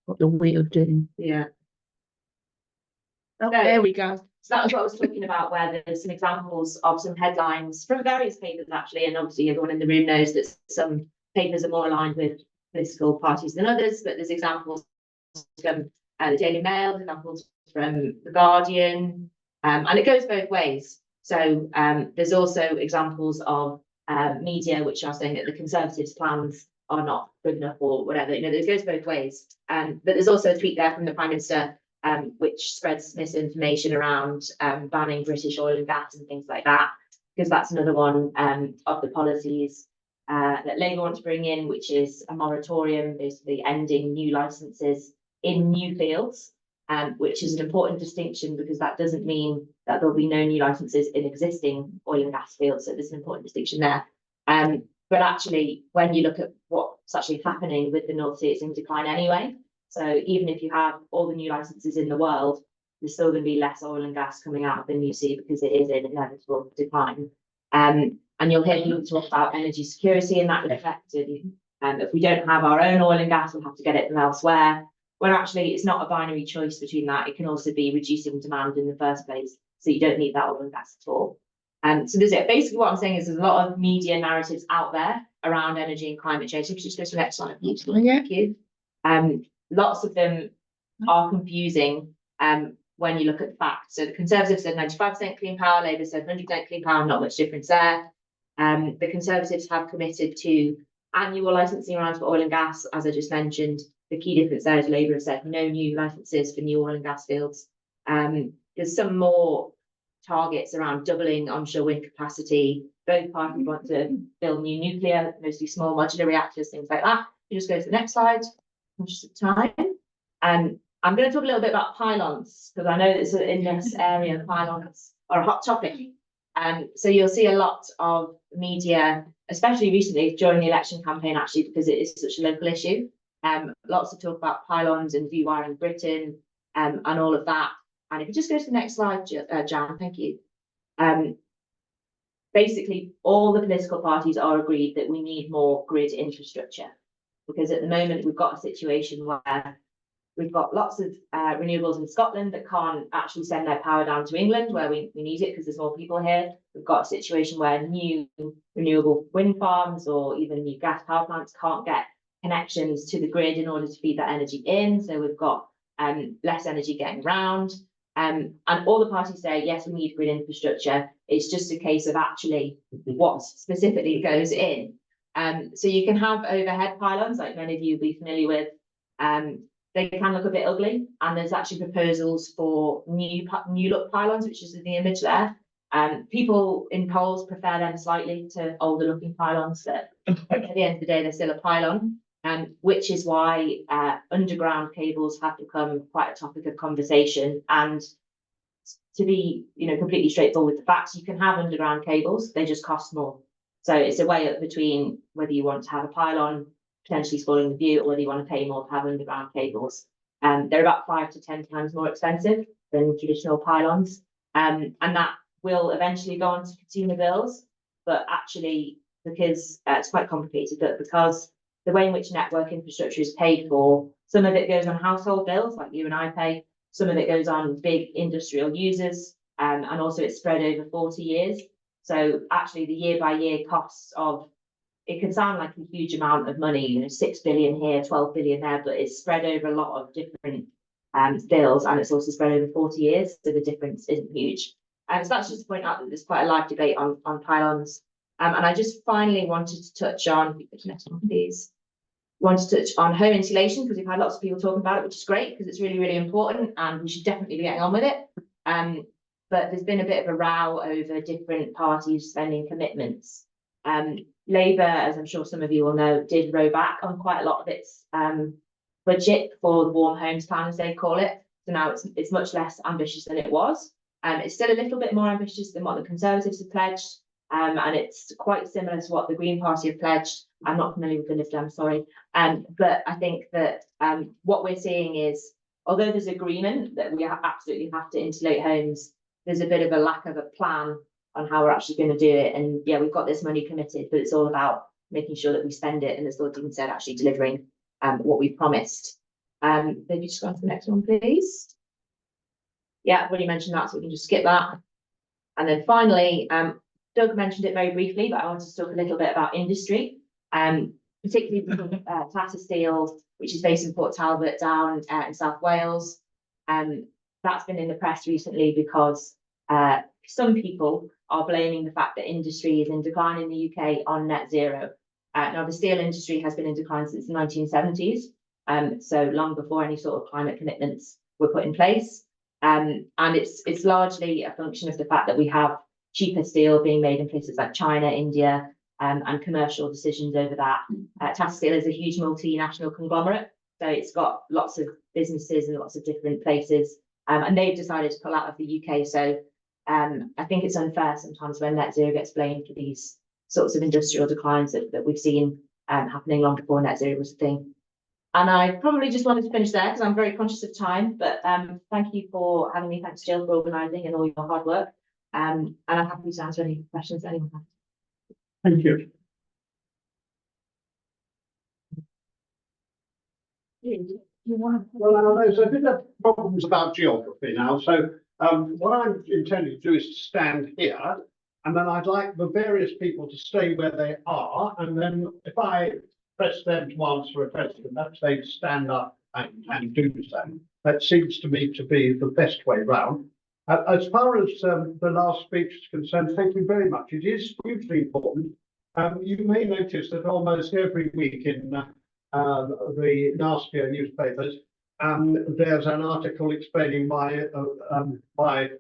What the wheel doing? Yeah. Oh, No. there we go. So that was what I was talking about, where there's some examples of some headlines from various papers, actually, and obviously everyone in the room knows that some papers are more aligned with political parties than others, but there's examples from the Daily Mail, examples from The Guardian, and it goes both ways. So there's also examples of media which are saying that the Conservatives' plans are not good enough or whatever. You know, it goes both ways. But there's also a tweet there from the Prime Minister which spreads misinformation around banning British oil and gas and things like that, because that's another one of the policies that Labour want to bring in, which is a moratorium, basically ending new licences in new fields, which is an important distinction because that doesn't mean that there'll be no new licences in existing oil and gas fields. So there's an important distinction there. But actually, when you look at what's actually happening with the North Sea, it's in decline anyway. So even if you have all the new licenses in the world, there's still going to be less oil and gas coming out of the new sea because it is in inevitable decline. And you'll hear people talk about energy security in that respect. If we don't have our own oil and gas, we'll have to get it from elsewhere. When actually it's not a binary choice between that. It can also be reducing demand in the first place. So you don't need that oil and gas at all. So there's it. Basically what I'm saying is there's a lot of media narratives out there around energy and climate change. So if you just go to the next slide, please. Thank you. Lots of them are confusing when you look at the facts. So the Conservatives said 95% clean power, Labour said 100% clean power, not much difference there. The Conservatives have committed to annual licensing rounds for oil and gas, as I just mentioned. The key difference there is Labour have said no new licenses for new oil and gas fields. There's some more targets around doubling onshore wind capacity. Both parties want to build new nuclear, mostly small modular reactors, things like that. You just go to the next slide. Just of time. I'm going to talk a little bit about pylons because I know it's in this area, pylons are a hot topic. So you'll see a lot of media, especially recently during the election campaign, actually, because it is such a local issue. Lots of talk about pylons and rewiring Britain and all of that. And if you just go to the next slide, Jan, thank you. Basically, all the political parties are agreed that we need more grid infrastructure. Because at the moment, we've got a situation where we've got lots of renewables in Scotland that can't actually send their power down to England, where we need it because there's more people here. We've got a situation where new renewable wind farms or even new gas power plants can't get connections to the grid in order to feed that energy in. So we've got less energy getting around. And all the parties say, yes, we need grid infrastructure. It's just a case of actually what specifically goes in. So you can have overhead pylons, like many of you will be familiar with. They can look a bit ugly, and there's actually proposals for new look pylons, which is in the image there. People in polls prefer them slightly to older looking pylons, but at the end of the day, they're still a pylon, which is why underground cables have become quite a topic of conversation. And to be, completely straightforward with the facts, you can have underground cables, they just cost more. So it's a way up between whether you want to have a pylon potentially spoiling the view or whether you want to pay more to have underground cables. They're about 5 to 10 times more expensive than traditional pylons. And that will eventually go on to consumer bills. But actually, because it's quite complicated, but because the way in which network infrastructure is paid for, some of it goes on household bills like you and I pay, some of it goes on big industrial users, and also it's spread over 40 years. So actually the year by year costs of, it can sound like a huge amount of money, 6 billion here, 12 billion there, but it's spread over a lot of different bills, and it's also spread over 40 years, so the difference isn't huge. So that's just to point out that there's quite a live debate on pylons. And I just finally wanted to touch on, next one please, wanted to touch on home insulation, because we've had lots of people talking about it, which is great, because it's really, really important, and we should definitely be getting on with it. But there's been a bit of a row over different parties spending commitments. Labour, as I'm sure some of you will know, did row back on quite a lot of its budget for the Warm Homes Plan, as they call it. So now it's much less ambitious than it was. It's still a little bit more ambitious than what the Conservatives have pledged, and it's quite similar to what the Green Party have pledged. I'm not familiar with the Lib Dem, sorry. But I think that what we're seeing is, although there's agreement that we absolutely have to insulate homes, there's a bit of a lack of a plan on how we're actually going to do it. And yeah, we've got this money committed, but it's all about making sure that we spend it, and as Lord Deben said, actually delivering what we promised. Maybe just go on to the next one, please. Yeah, I've already mentioned that, so we can just skip that. And then finally, Doug mentioned it very briefly, but I wanted to talk a little bit about industry, particularly Tata Steel, which is based in Port Talbot down in South Wales. That's been in the press recently because some people are blaming the fact that industry is in decline in the UK on net zero. Now, the steel industry has been in decline since the 1970s, so long before any sort of climate commitments were put in place. And it's largely a function of the fact that we have cheaper steel being made in places like China, India, and commercial decisions over that. Tata Steel is a huge multinational conglomerate, so it's got lots of businesses in lots of different places, and they've decided to pull out of the UK. So I think it's unfair sometimes when net zero gets blamed for these sorts of industrial declines that we've seen happening long before net zero was a thing. And I probably just wanted to finish there because I'm very conscious of time, but thank you for having me. Thanks, Jill, for organising and all your hard work. And I'm happy to answer any questions anyone has. Thank you. Well, there's a bit of problems about geography now. So what I'm intending to do is to stand here, and then I'd like the various people to stay where they are. And then if I press them to answer a question, perhaps they'd stand up and do so. That seems to me to be the best way round. As far as the last speech is concerned, thank you very much. It is hugely important. You may notice that almost every week in the nastier newspapers, there's an article explaining why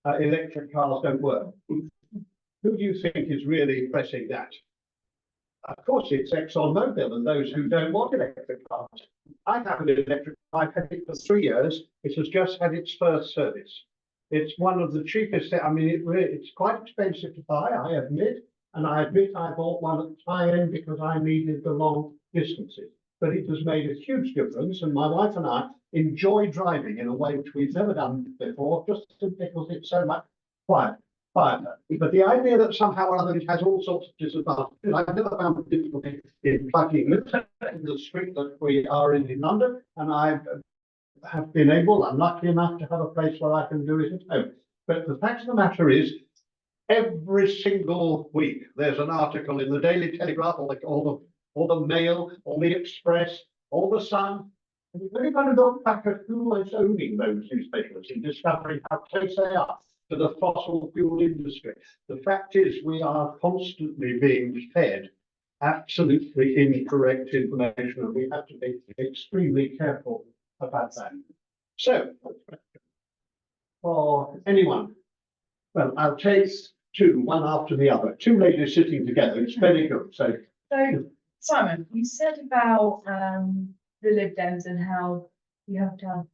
electric cars don't work. Who do you think is really pressing that? Of course, it's ExxonMobil and those who don't want electric cars. I have an electric car. I've had it for 3 years. It has just had its first service. It's one of the cheapest. I mean, it's quite expensive to buy, I admit. And I admit I bought one at the high end because I needed the long distances. But it has made a huge difference. And my wife and I enjoy driving in a way which we've never done before, just because it's so much quieter. But the idea that somehow or other it has all sorts of disadvantages, I've never found a difficulty in plugging in the street that we are in London, and I have been able, I'm lucky enough to have a place where I can do it at home. But the fact of the matter is, every single week there's an article in the Daily Telegraph, or the Mail, or the Express, or the Sun. And you've really got to look back at who is owning those newspapers in discovering how close they are to the fossil fuel industry. The fact is, we are constantly being fed absolutely incorrect information, and we have to be extremely careful about that. So, for anyone, well, I'll take two, one after the other. Two ladies sitting together. It's very good. So, Simon, you said about the Lib Dems and how you have to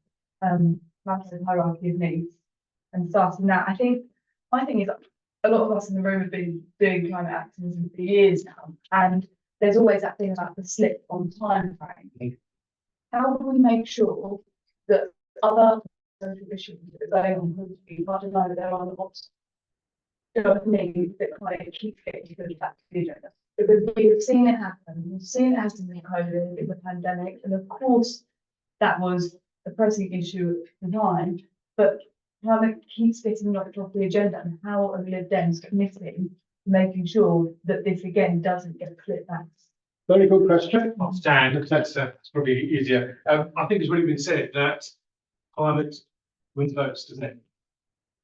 have massive hierarchy of needs and starting that. I think my thing is a lot of us in the room have been doing climate activism for years now, and there's always that thing about the slip on time frame. How do we make sure that other social issues that are going on politically, I don't know, there are lots of things that kind of keep getting pushed back to the agenda? Because we've seen it happen. We've seen it happen in COVID, in the pandemic, and of course that was a pressing issue at the time, but how it keeps getting knocked off the agenda, and how are the Lib Dems committing to making sure that this again doesn't get clipped back? very good question. I'll stand because that's probably easier. I think it's already been said that climate wins votes, doesn't it?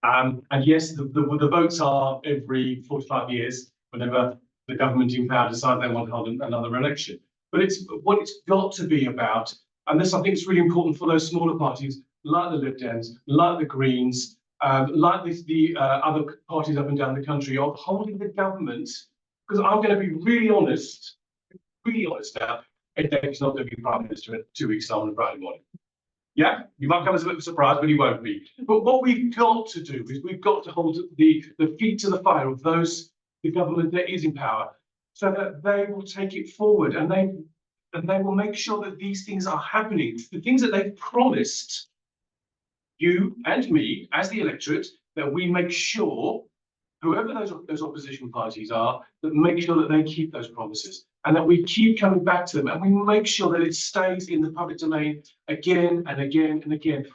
And yes, the votes are every 45 years, whenever the government in power decide they want to hold another election. But it's what it's got to be about, and this I think is really important for those smaller parties like the Lib Dems, like the Greens, like the other parties up and down the country, of holding the government Because I'm going to be really honest now, Ed Davies not going to be Prime Minister in 2 weeks' time on a Friday morning. Yeah, you might come as a bit of a surprise, but he won't be. But what we've got to do is we've got to hold the feet to the fire of the government that is in power, so that they will take it forward and they will make sure that these things are happening. The things that they've promised you and me as the electorate, that we make sure, whoever those opposition parties are, that make sure that they keep those promises and that we keep coming back to them and we make sure that it stays in the public domain again and again and again,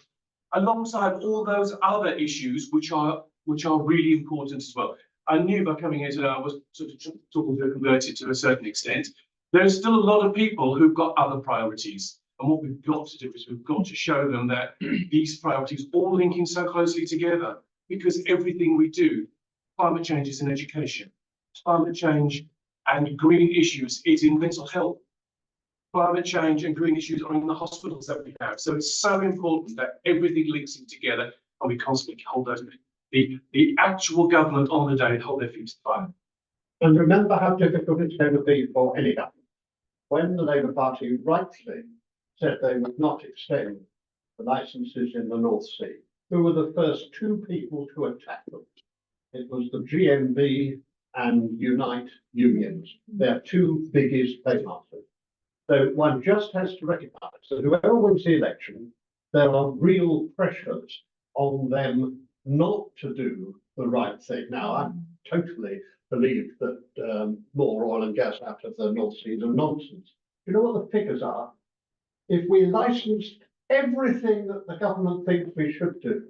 alongside all those other issues which are really important as well. I knew by coming here today, I was sort of talking to a converted to a certain extent. There's still a lot of people who've got other priorities. And what we've got to do is we've got to show them that these priorities all link in so closely together, because everything we do, climate change is in education, climate change and green issues is in mental health, climate change and green issues are in the hospitals that we have. So it's so important that everything links in together and we constantly hold those, the actual government on the day, hold their feet to the fire. And remember how difficult it's going to be for any government. When the Labour Party rightly said they would not extend the licences in the North Sea, who were the first two people to attack them? It was the GMB and Unite unions. They're two biggest paymasters. So one just has to recognise that whoever wins the election, there are real pressures on them not to do the right thing. Now, I totally believe that more oil and gas out of the North Sea is nonsense. You know what the figures are? If we licensed everything that the government thinks we should do,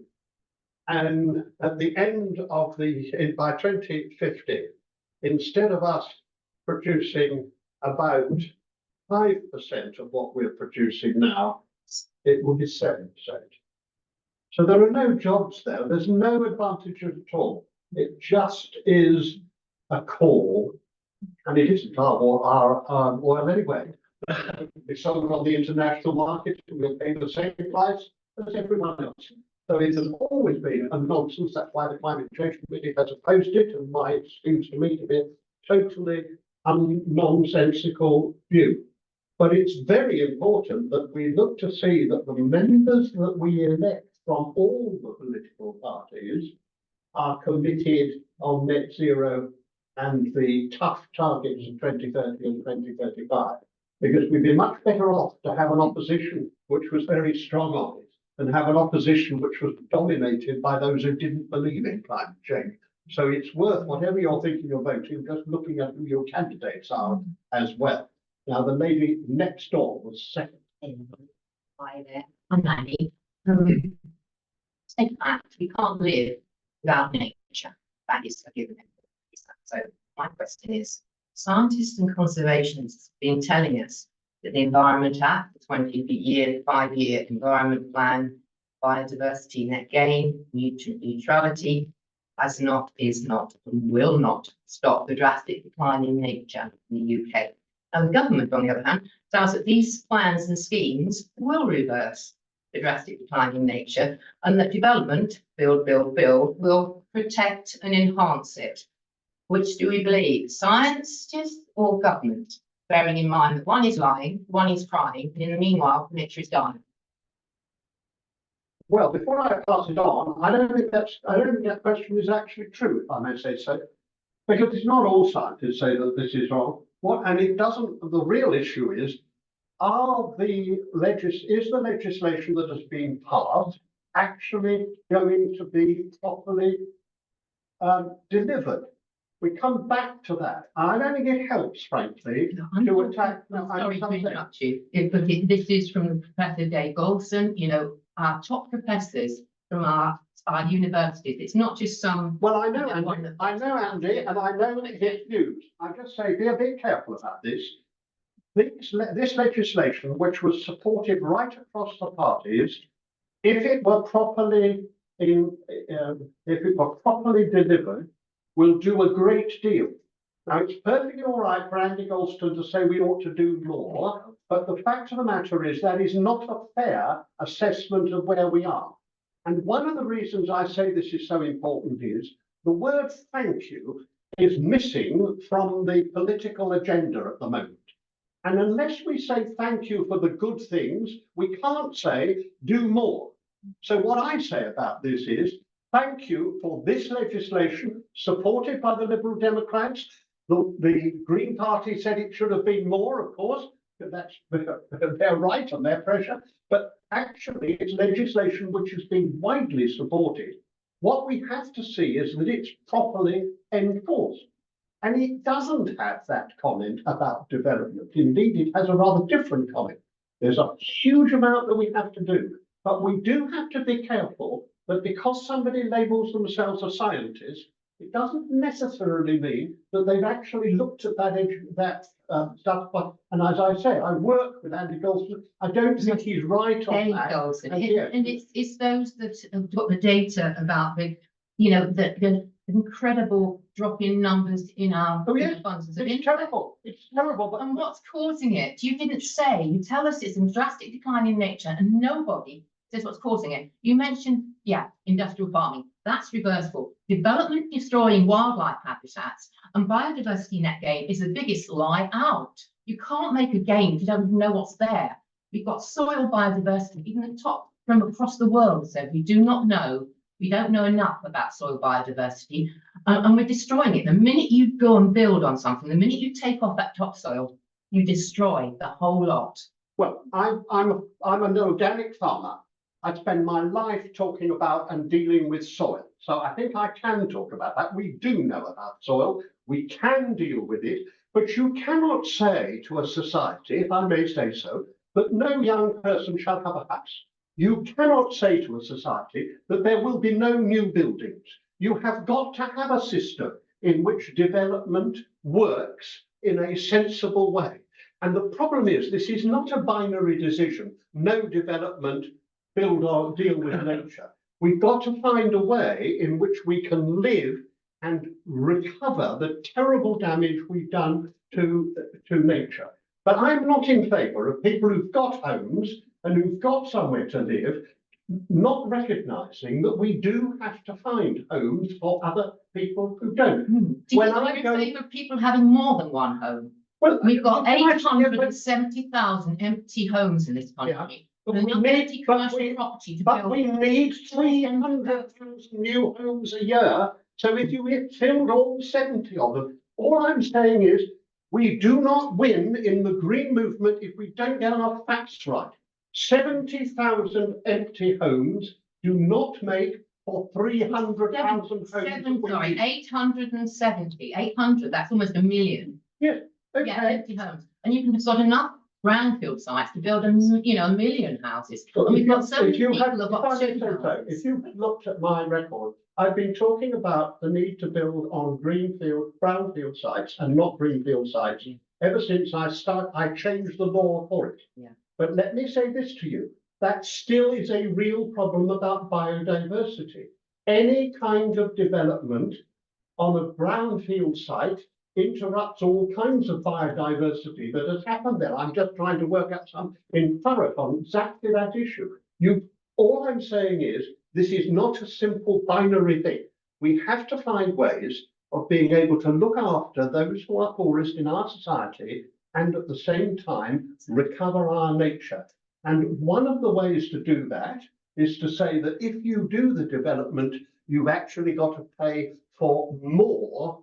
and at the end of by 2050, instead of us producing about 5% of what we're producing now, it will be 7%. So there are no jobs there. There's no advantage at all. It just is a call, and it isn't our oil anyway. It's sold on the international market, we'll pay the same price as everyone else. So it has always been a nonsense. That's why the Climate Change Committee has opposed it, and why it seems to me to be a totally nonsensical view. But it's very important that we look to see that the members that we elect from all the political parties are committed on net zero and the tough targets of 2030 and 2035. Because we'd be much better off to have an opposition which was very strong on it than have an opposition which was dominated by those who didn't believe in climate change. So it's worth, whatever you're thinking of voting, just looking at who your candidates are as well. Now, the lady next door was second. Hi there, I'm Annie. Take that, we can't live without nature. That is a given. So my question is, scientists and conservationists have been telling us that the Environment Act, the 20-year, 5-year environment plan, biodiversity net gain, nutrient neutrality, has not, is not, and will not stop the drastic decline in nature in the UK. Now, the government, on the other hand, tells that these plans and schemes will reverse the drastic decline in nature, and that development, build, will protect and enhance it. Which do we believe, scientists or government? Bearing in mind that one is lying, one is crying, and in the meanwhile, nature is dying. Well, before I pass it on, I don't think that question is actually true, if I may say so, because it's not all scientists say that this is wrong. And it doesn't. The real issue is the legislation that has been passed actually going to be properly delivered? We come back to that. I don't think it helps, frankly, to attack. Sorry to interrupt you, but this is from Professor Dave Golson, you know, our top professors from our universities. It's not just some. Well, I know, Andy, and I know that it gets used. I just say be a bit careful about this. This legislation, which was supported right across the parties, if it were properly delivered, will do a great deal. Now, it's perfectly all right for Andy Golston to say we ought to do more, but the fact of the matter is that is not a fair assessment of where we are. And one of the reasons I say this is so important is the word thank you is missing from the political agenda at the moment. And unless we say thank you for the good things, we can't say do more. So what I say about this is thank you for this legislation supported by the Liberal Democrats. The Green Party said it should have been more, of course, but that's their right and their pressure. But actually, it's legislation which has been widely supported. What we have to see is that it's properly enforced. And it doesn't have that comment about development. Indeed, it has a rather different comment. There's a huge amount that we have to do, but we do have to be careful that because somebody labels themselves a scientist, it doesn't necessarily mean that they've actually looked at that stuff. And as I say, I work with Andy Goldston. I don't think he's right on that. And it's those that have got the data about the, you know, the incredible drop in numbers in our funds. It's terrible. It's terrible. But and what's causing it? You didn't say. You tell us it's a drastic decline in nature, and nobody says what's causing it. You mentioned, industrial farming. That's reversible. Development destroying wildlife habitats and biodiversity net gain is the biggest lie out. You can't make a gain if you don't know what's there. We've got soil biodiversity, even the top from across the world said we do not know. We don't know enough about soil biodiversity, and we're destroying it. The minute you go and build on something, the minute you take off that topsoil, you destroy the whole lot. Well, I'm an organic farmer. I spend my life talking about and dealing with soil. So I think I can talk about that. We do know about soil. We can deal with it, but you cannot say to a society, if I may say so, that no young person shall have a house. You cannot say to a society that there will be no new buildings. You have got to have a system in which development works in a sensible way. And the problem is, this is not a binary decision, no development, build or deal with nature. We've got to find a way in which we can live and recover the terrible damage we've done to nature. But I'm not in favour of people who've got homes and who've got somewhere to live, not recognising that we do have to find homes for other people who don't. Do you think you're in favour of people having more than one home? Well, we've got 870,000 empty homes in this country. But we need 300,000 new homes a year. So if you filled all 70 of them, all I'm saying is we do not win in the green movement if we don't get our facts right. 70,000 empty homes do not make for 300,000 homes. 870, 800, that's almost a million. Yes, okay. Yeah, empty homes. And you can have got enough brownfield sites to build a million houses. But and we've got so many people if you looked at my record, I've been talking about the need to build on brownfield sites and not greenfield sites ever since I changed the law for it. Yeah. But let me say this to you, that still is a real problem about biodiversity. Any kind of development on a brownfield site interrupts all kinds of biodiversity that has happened there. I'm just trying to work out some in thorough on exactly that issue. All I'm saying is this is not a simple binary thing. We have to find ways of being able to look after those who are poorest in our society and at the same time recover our nature. And one of the ways to do that is to say that if you do the development, you've actually got to pay for more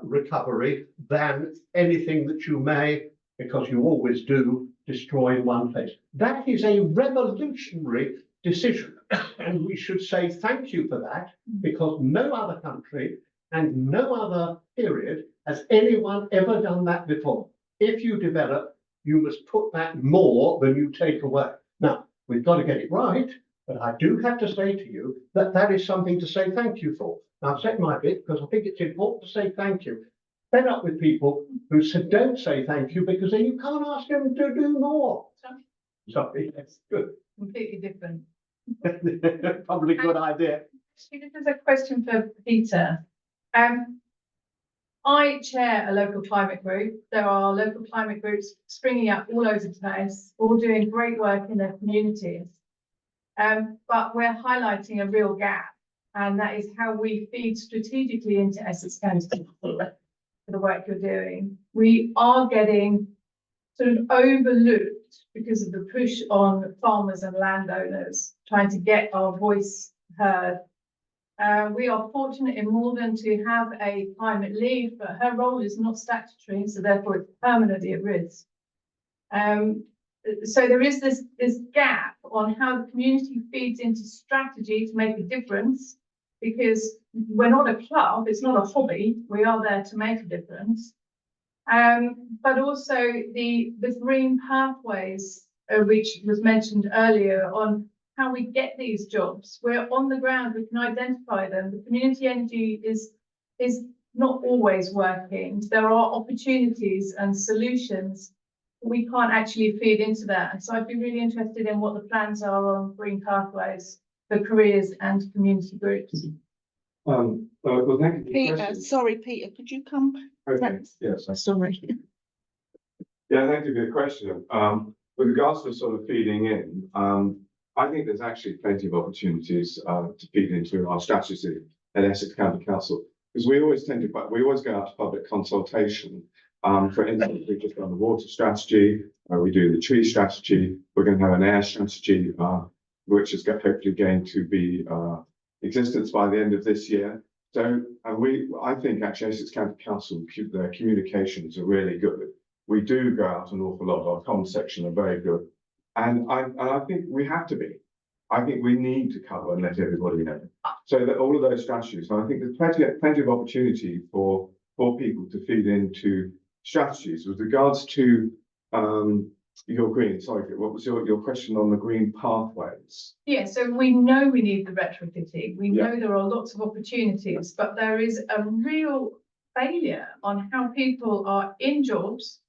recovery than anything that you may, because you always do, destroy in one place. That is a revolutionary decision, and we should say thank you for that, because no other country and no other period has anyone ever done that before. If you develop, you must put back more than you take away. Now, we've got to get it right, but I do have to say to you that that is something to say thank you for. Now, I've said my bit because I think it's important to say thank you. Fed up with people who don't say thank you because then you can't ask them to do more. Sorry, that's good. Completely different. Probably a good idea. There's a question for Peter. I chair a local climate group. There are local climate groups springing up all over the place, all doing great work in their communities. But we're highlighting a real gap And that is how we feed strategically into Essex County for the work you're doing. We are getting sort of overlooked because of the push on farmers and landowners trying to get our voice heard. We are fortunate in Malden to have a climate lead, but her role is not statutory, so therefore it's permanently at risk. So there is this gap on how the community feeds into strategy to make a difference, because we're not a club, it's not a hobby, we are there to make a difference. But also the green pathways, which was mentioned earlier, on how we get these jobs. We're on the ground, we can identify them. The community energy is not always working. There are opportunities and solutions. We can't actually feed into that. And so I'd be really interested in what the plans are on green pathways for careers and community groups. Well, thank you for the Peter, question. sorry, Peter, could you come? Okay, yes. Sorry. Yeah, thank you for the question. With regards to sort of feeding in, I think there's actually plenty of opportunities to feed into our strategy at Essex County Council, because we always go out to public consultation. For instance, we've just done the water strategy, we do the tree strategy, we're going to have an air strategy, which is hopefully going to be existence by the end of this year. So I think actually Essex County Council, their communications are really good. We do go out an awful lot. Our comms section are very good. And I think we have to be. I think we need to cover and let everybody know. So that all of those strategies, and I think there's plenty of opportunity for people to feed into strategies. With regards to your green, sorry, what was your question on the green pathways? Yeah, so we know we need the retrofitting. We know there are lots of opportunities, but there is a real failure on how people are in jobs.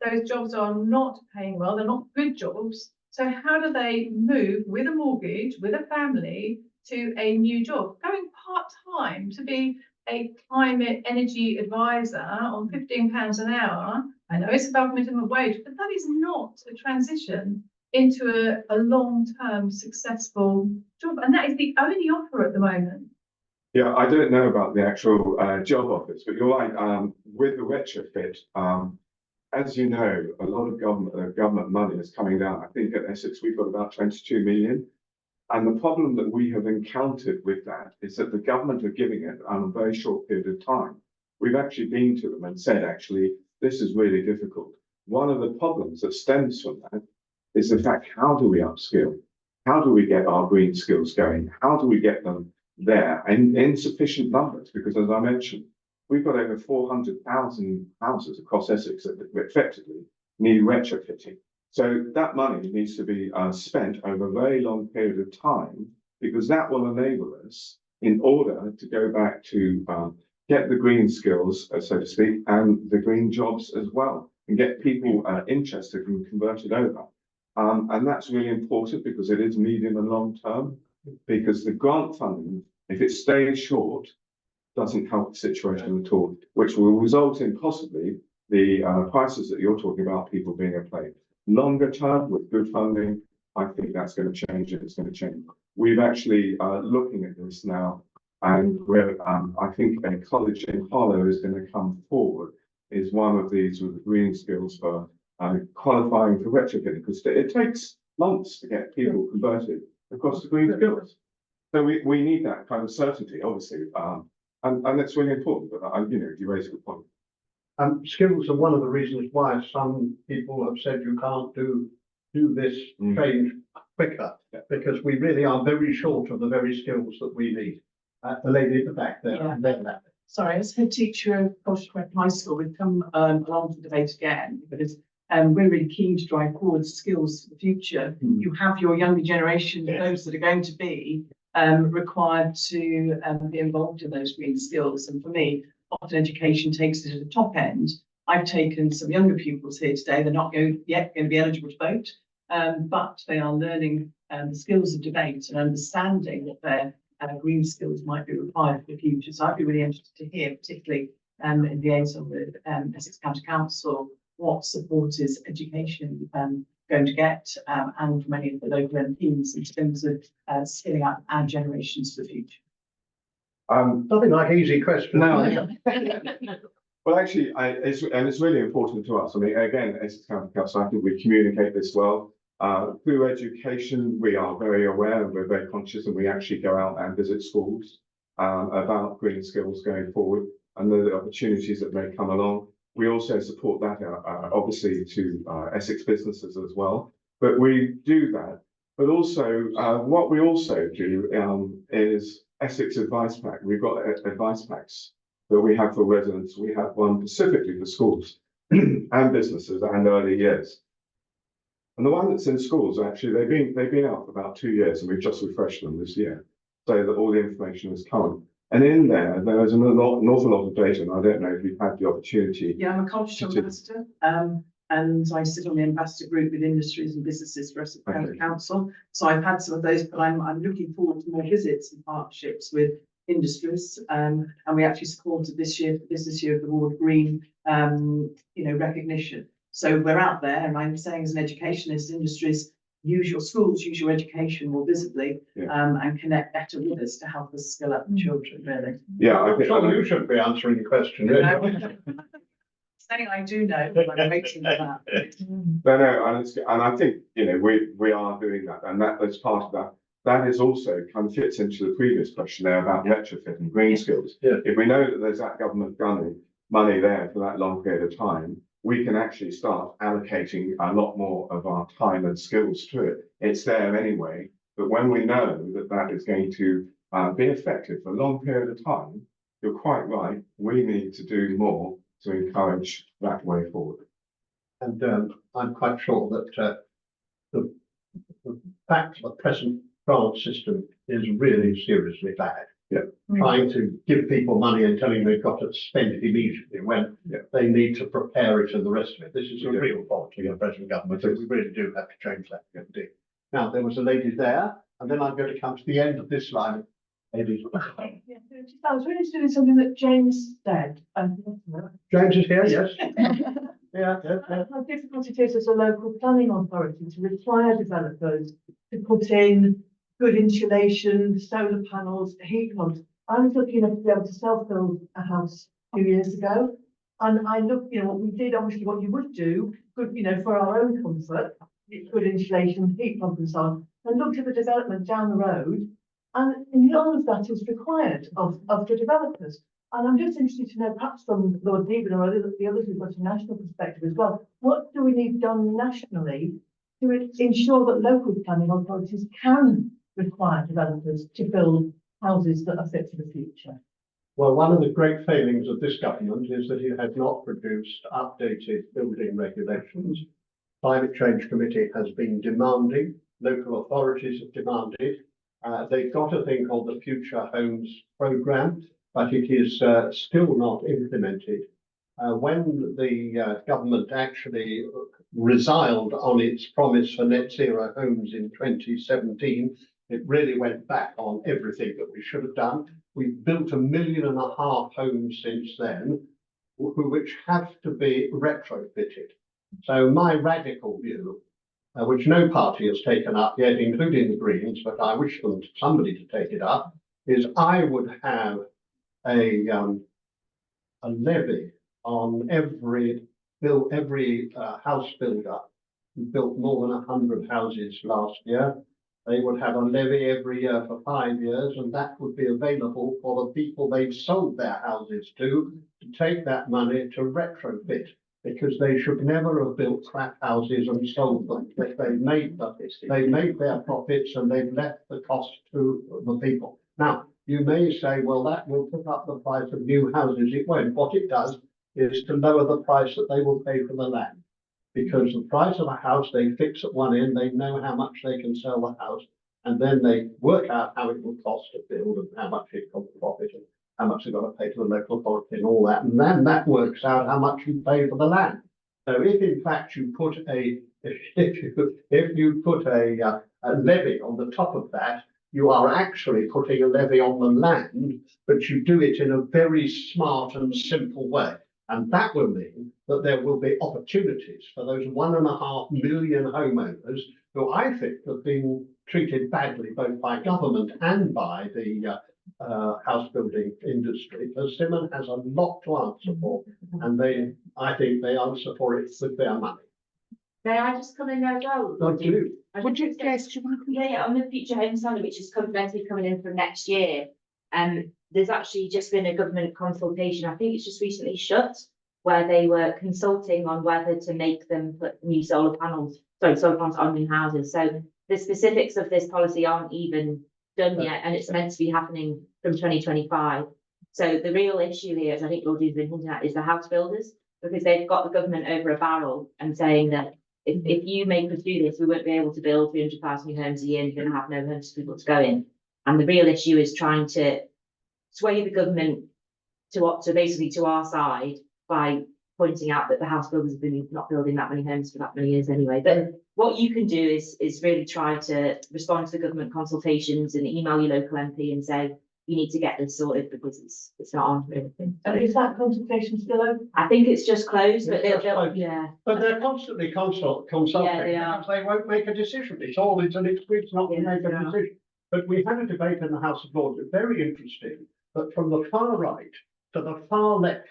Those jobs are not paying well, they're not good jobs. So how do they move with a mortgage, with a family, to a new job? Going part-time to be a climate energy advisor on £15 an hour, I know it's above minimum wage, but that is not a transition into a long-term successful job. And that is the only offer at the moment. Yeah, I don't know about the actual job offers, but you're right, with the retrofit, as you know, a lot of government money is coming down. I think at Essex, we've got about 22 million. And the problem that we have encountered with that is that the government are giving it on a very short period of time. We've actually been to them and said, actually, this is really difficult. One of the problems that stems from that is the fact, how do we upskill? How do we get our green skills going? How do we get them there in sufficient numbers? Because as I mentioned, we've got over 400,000 houses across Essex that effectively need retrofitting. So that money needs to be spent over a very long period of time, because that will enable us, in order to go back to get the green skills, so to speak, and the green jobs as well, and get people interested and converted over. And that's really important because it is medium and long term, because the grant funding, if it stays short, doesn't help the situation at all, which will result in possibly the prices that you're talking about, people being a plate. Longer term, with good funding, I think that's going to change, and it's going to change. We've actually looking at this now, and we're, I think a college in Harlow is going to come forward, is one of these with green skills for qualifying for retrofitting, because it takes months to get people converted across the green skills. So we need that kind of certainty, obviously, and that's really important. But you raise a good point. Skills are one of the reasons why some people have said you can't do this change quicker, because we really are very short of the very skills that we need. The lady at the back there. Yeah. Sorry, as head teacher of Colchester High School, we've come along to the debate again, because we're really keen to drive forward skills for the future. You have your younger generation, those that are going to be required to be involved in those green skills. And for me, often education takes it to the top end. I've taken some younger pupils here today. They're not yet going to be eligible to vote, but they are learning the skills of debate and understanding what their green skills might be required for the future. So I'd be really interested to hear, particularly in liaison with Essex County Council, what support is education going to get, and many of the local MPs in terms of skilling up our generations for the future. Nothing like easy questions. No. Well, actually, it's really important to us. I mean, again, Essex County Council, I think we communicate this well. Through education, we are very aware and we're very conscious, and we actually go out and visit schools about green skills going forward and the opportunities that may come along. We also support that, obviously, to Essex businesses as well. But we do that. But also, what we also do is Essex Advice Pack. We've got advice packs that we have for residents. We have one specifically for schools and businesses and early years. And the one that's in schools, actually, they've been out for about 2 years, and we've just refreshed them this year, so that all the information is current. And in there is an awful lot of data, and I don't know if you've had the opportunity. Yeah, I'm a culture ambassador, and I sit on the ambassador group with industries and businesses for Essex County Council. So I've had some of those, but I'm looking forward to more visits and partnerships with industries. And we actually supported this year, Business Year of the Ward Green, recognition. So we're out there, and I'm saying as an educationist, industries, use your schools, use your education more visibly, and connect better with us to help us skill up the children, really. Yeah, I think you shouldn't be answering the question. Saying I do know, but I'm waiting for that. No, and I think, we are doing that, and that is part of that. That is also kind of fits into the previous question there about retrofit and green skills. Yeah. If we know that there's that government money there for that long period of time, we can actually start allocating a lot more of our time and skills to it. It's there anyway, but when we know that that is going to be effective for a long period of time, you're quite right, we need to do more to encourage that way forward. And I'm quite sure that the fact that the present grant system is really seriously bad. Yeah. Trying to give people money and telling them they've got to spend it immediately when they need to prepare it and the rest of it. This is a real fault of the present government, and we really do have to change that. Now, there was a lady there, and then I'm going to come to the end of this line. Maybe. I was really doing something that James said. James is here, yes. How difficult it is as a local planning authority to require developers to put in good insulation, solar panels, heat pumps. I was lucky enough to be able to self-build a house 2 years ago. And I looked, what we did, obviously what you would do, good, for our own comfort, good insulation, heat pump and so on, and looked at the development down the road. And none of that is required of the developers. And I'm just interested to know, perhaps from Lord Deben or the others who've got a national perspective as well, what do we need done nationally to ensure that local planning authorities can require developers to build houses that are fit for the future? Well, one of the great failings of this government is that it has not produced updated building regulations. Climate Change Committee has been demanding, local authorities have demanded. They've got a thing called the Future Homes Programme, but it is still not implemented. When the government actually resiled on its promise for net zero homes in 2017, it really went back on everything that we should have done. We've built 1.5 million homes since then, which have to be retrofitted. So my radical view, which no party has taken up yet, including the Greens, but I wish somebody to take it up, is I would have a levy on every house builder who built more than 100 houses last year. They would have a levy every year for 5 years, and that would be available for the people they've sold their houses to take that money to retrofit, because they should never have built crap houses and sold them. They've made their profits and they've left the cost to the people. Now, you may say, well, that will put up the price of new houses. It won't. What it does is to lower the price that they will pay for the land. Because the price of a house they fix at one end, they know how much they can sell the house, and then they work out how it will cost to build and how much it costs to profit and how much they've got to pay to the local authority and all that. And then that works out how much you pay for the land. So if in fact you put a levy on the top of that, you are actually putting a levy on the land, but you do it in a very smart and simple way. And that will mean that there will be opportunities for those 1.5 million homeowners who I think have been treated badly both by government and by the house building industry. Persimmon has a lot to answer for, and I think they answer for it with their money. May I just come in there as well? Not you. Would you, Jess, yeah, on the future home standard, which is meant to be coming in from next year. There's actually just been a government consultation, I think it's just recently shut, where they were consulting on whether to make them put new solar panels on new houses. So the specifics of this policy aren't even done yet, and it's meant to be happening from 2025. So the real issue here, as I think Lord Deben's been hinting at, is the house builders, because they've got the government over a barrel and saying that if you make us do this, we won't be able to build 300,000 new homes a year, and you're going to have no homes for people to go in. And the real issue is trying to sway the government to basically to our side by pointing out that the house builders have been not building that many homes for that many years anyway. But what you can do is really try to respond to the government consultations and email your local MP and say, you need to get this sorted because it's not on for everything. And is that consultation still open? I think it's just closed, but It's just they'll closed. yeah. But they're constantly consulting, Yeah, they are. because they won't make a decision. It's all until it's not to Yeah, make they a are. decision. But we had a debate in the House of Lords, it's very interesting, that from the far right to the far left,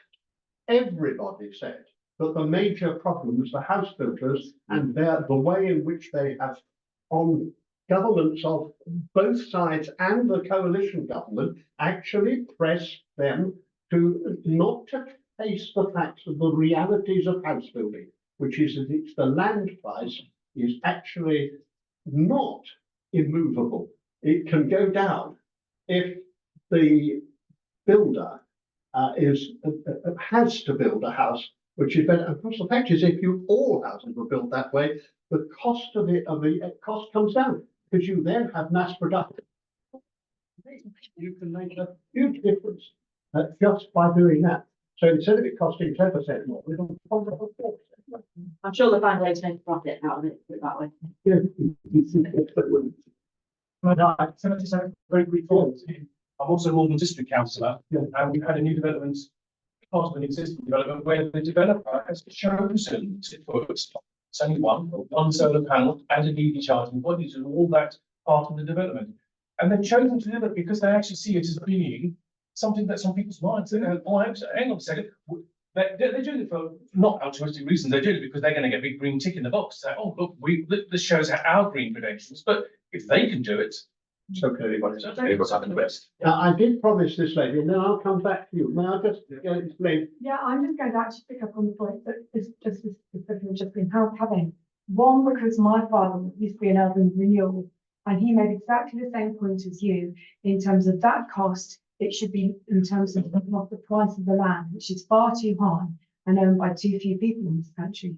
everybody said that the major problem was the house builders and the way in which they have, on governments of both sides and the coalition government, actually pressed them to not to face the facts of the realities of house building, which is that it's the land price is actually not immovable. It can go down if the builder has to build a house which is better. Of course, the fact is, if all houses were built that way, the cost of the cost comes down, because you then have mass production. You can make a huge difference just by doing that. So instead of it costing 10% more, it'll cost 4%. I'm sure they'll find a way to make a profit out of it, put it that way. Right, 77 very brief thoughts. I'm also Northern District Councillor, and we've had a new development, part of an existing development, where the developer has chosen to put, it's only one solar panel and an EV charging point, and all that part of the development. And they've chosen to do that because they actually see it as being something that's on people's minds. Hang on a second. They're doing it for not altruistic reasons. They're doing it because they're going to get a big green tick in the box. Say, oh, look, this shows our green credentials. But if they can do it, so can anybody. So anyone's having the best. Now, I did promise this lady, and then I'll come back to you. May I just explain? Yeah, I'm just going to actually pick up on the point that this just been having. One, because my father used to be an urban renewal, and he made exactly the same point as you in terms of that cost. It should be in terms of the price of the land, which is far too high and owned by too few people in this country.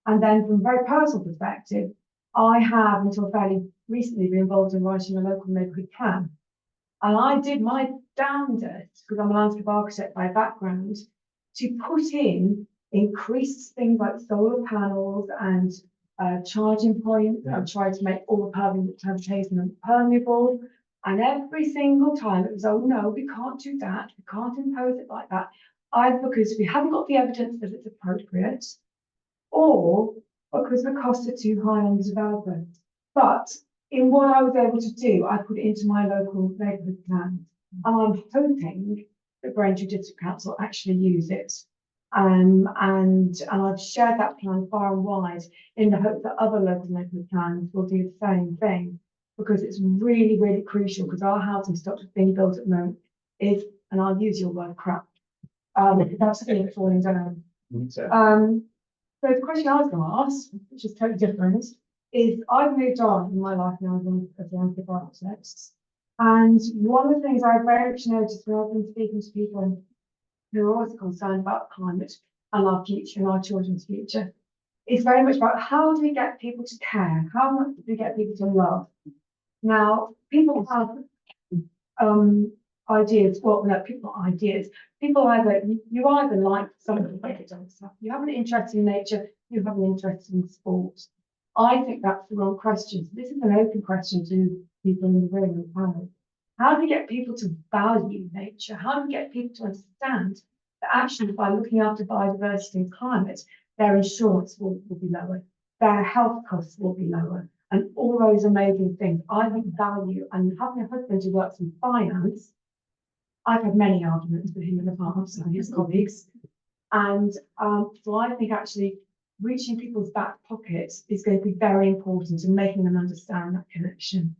And then from a very personal perspective, I have until fairly recently been involved in writing a local neighbourhood plan. And I did my damnedest, because I'm a landscape architect by background, to put in increased things like solar panels and charging points and try to make all the pavement permeable. And every single time it was, oh no, we can't do that. We can't impose it like that. Either because we haven't got the evidence that it's appropriate, or because the costs are too high on the developer. But in what I was able to do, I put it into my local neighbourhood plan. And I'm hoping that Braintree District Council actually use it. And I've shared that plan far and wide in the hope that other local neighbourhood plans will do the same thing. Because it's really, really crucial, because our housing stock that's being built at the moment is, and I'll use your word, crap. That's the falling down. So the question I was going to ask, which is totally different, is I've moved on in my life now as a landscape architect. And one of the things I've very much noticed when I've been speaking to people who are also concerned about climate and our future and our children's future, is very much about how do we get people to care? How much do we get people to love? Now, people have ideas, well, no, people not ideas. People you either like something you have an interest in nature, you have an interest in sport. I think that's the wrong question. This is an open question to people in the room and panel. How do we get people to value nature? How do we get people to understand that actually by looking after biodiversity and climate, their insurance will be lower, their health costs will be lower, and all those amazing things. I think value, and having a husband who works in finance, I've had many arguments with him in the past and his colleagues. And so I think actually reaching people's back pockets is going to be very important in making them understand that connection.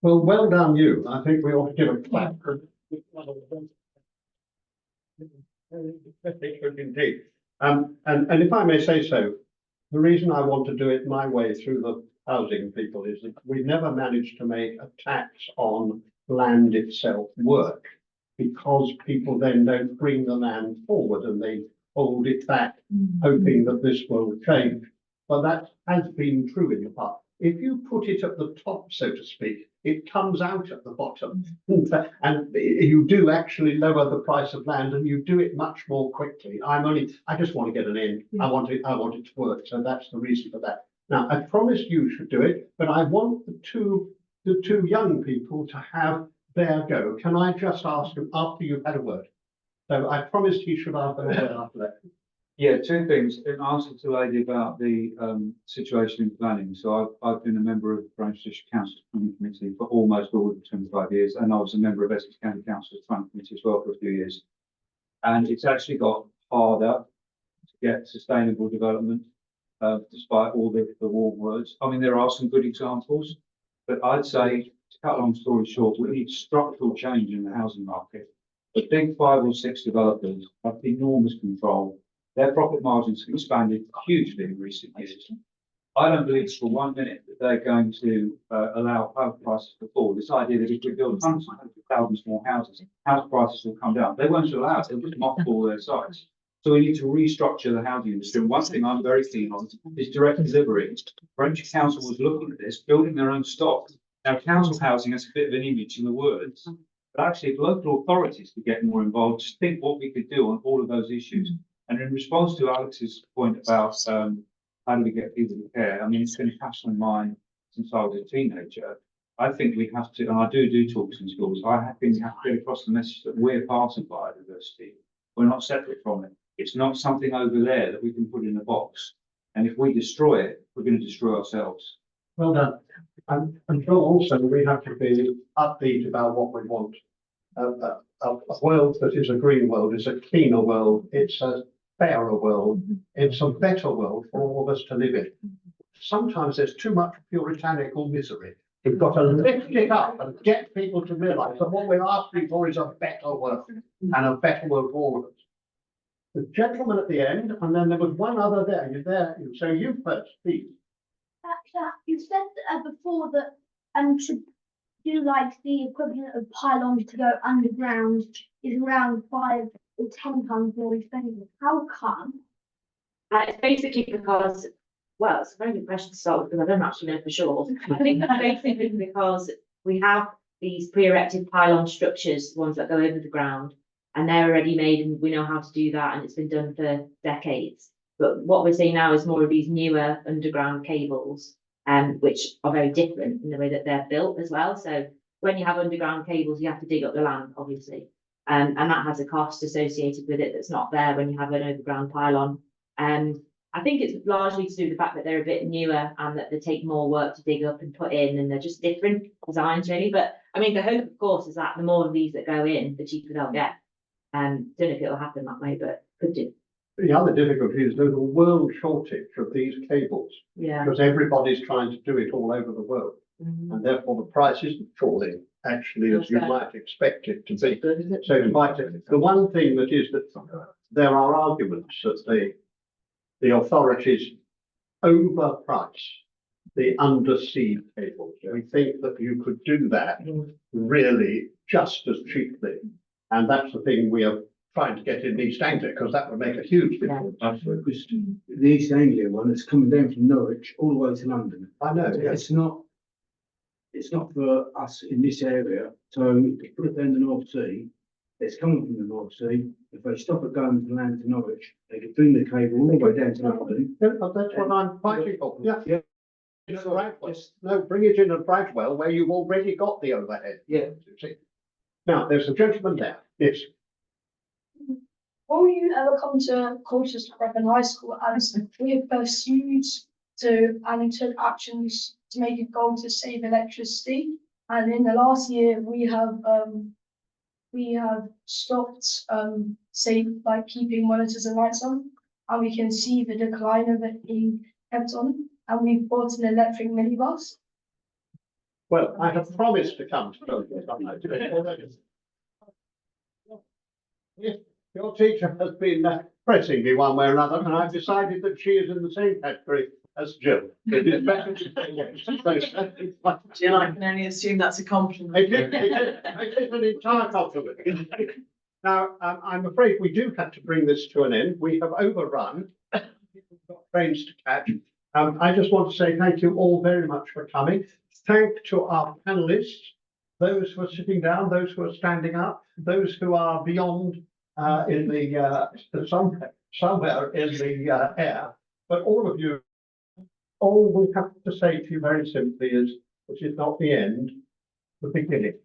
Well, well done you. I think we ought to give a clap. Indeed. And if I may say so, the reason I want to do it my way through the housing people is that we never managed to make a tax on land itself work, because people then don't bring the land forward and they hold it back, hoping that this will change. But that has been true in the past. If you put it at the top, so to speak, it comes out at the bottom. And you do actually lower the price of land, and you do it much more quickly. I just want to get an end. I want it to work. So that's the reason for that. Now, I promised you should do it, but I want the two young people to have their go. Can I just ask them after you've had a word? So I promised he should have a word after that. Yeah, two things. In answer to the lady about the situation in planning. So I've been a member of the Branch District Council Planning Committee for almost all of the 25 years, and I was a member of Essex County Council's Planning Committee as well for a few years. And it's actually got harder to get sustainable development, despite all the warm words. I mean, there are some good examples, but I'd say, to cut a long story short, we need structural change in the housing market. The big 5 or 6 developers have enormous control. Their profit margins have expanded hugely in recent years. I don't believe for 1 minute that they're going to allow house prices to fall. This idea that if we build hundreds of thousands more houses, house prices will come down. They won't allow it. They'll just mothball their sites. So we need to restructure the housing industry. And one thing I'm very keen on is direct delivery. French Council was looking at this, building their own stock. Now, council housing has a bit of an image in the words, but actually, if local authorities could get more involved, just think what we could do on all of those issues. And in response to Alex's point about how do we get people to care, I mean, it's been a passion of mine since I was a teenager. I think we have to, and I do talks in schools, I think we have to get across the message that we're part of biodiversity. We're not separate from it. It's not something over there that we can put in a box. And if we destroy it, we're going to destroy ourselves. Well done. I'm sure also we have to be upbeat about what we want. A world that is a green world is a cleaner world. It's a fairer world. It's a better world for all of us to live in. Sometimes there's too much puritanical misery. We've got to lift it up and get people to realise that what we're asking for is a better world, and a better world for all of us. The gentleman at the end, and then there was one other there. You're there. So you first, please. You said before that to do like the equivalent of pylons to go underground is around 5 or 10 times more expensive. How come? It's basically because, well, it's a very good question to start with because I don't actually know for sure. I think it's basically because we have these pre-erected pylon structures, the ones that go over the ground, and they're already made and we know how to do that and it's been done for decades. But what we're seeing now is more of these newer underground cables, which are very different in the way that they're built as well. So when you have underground cables, you have to dig up the land, obviously. And that has a cost associated with it that's not there when you have an overground pylon. I think it's largely to do with the fact that they're a bit newer and that they take more work to dig up and put in, and they're just different designs really. But I mean, the hope, of course, is that the more of these that go in, the cheaper they'll get. Don't know if it'll happen that way, but could do. The other difficulty is there's a world shortage of these cables. Yeah. Because everybody's trying to do it all over the world. And therefore the price isn't falling actually as you might expect it to be. So the one thing that is that there are arguments that the authorities overprice the undersea cables. We think that you could do that really just as cheaply. And that's the thing we are trying to get in East Anglia, because that would make a huge difference. Because the East Anglia one is coming down from Norwich all the way to London. I know. It's not for us in this area. So to put it down the North Sea, it's coming from the North Sea. If they stop it going from land to Norwich, they could bring the cable all the way down to London. Yeah, that's what I'm fighting for. Yeah. No, bring it in at Bradwell where you've already got the overhead. Yeah. Now, there's a gentleman there. Yes. Will you ever come to Colchester High School as we have pursued and took actions to make a goal to save electricity? And in the last year, we have we have stopped, say, like keeping monitors and lights on, and we can see the decline of it being kept on, and we've bought an electric minibus. Well, I have promised to come to Progree. Yes, your teacher has been pressing me one way or another, and I've decided that she is in the same category as Jill. It is better to say yes. Jill, I can only assume that's a compliment. It is an entire compliment. Now, I'm afraid we do have to bring this to an end. We have overrun. We've got trains to catch. I just want to say thank you all very much for coming. Thank to our panelists, those who are sitting down, those who are standing up, those who are beyond in the somewhere in the air. But all of you, all we have to say to you very simply is, this is not the end, the beginning.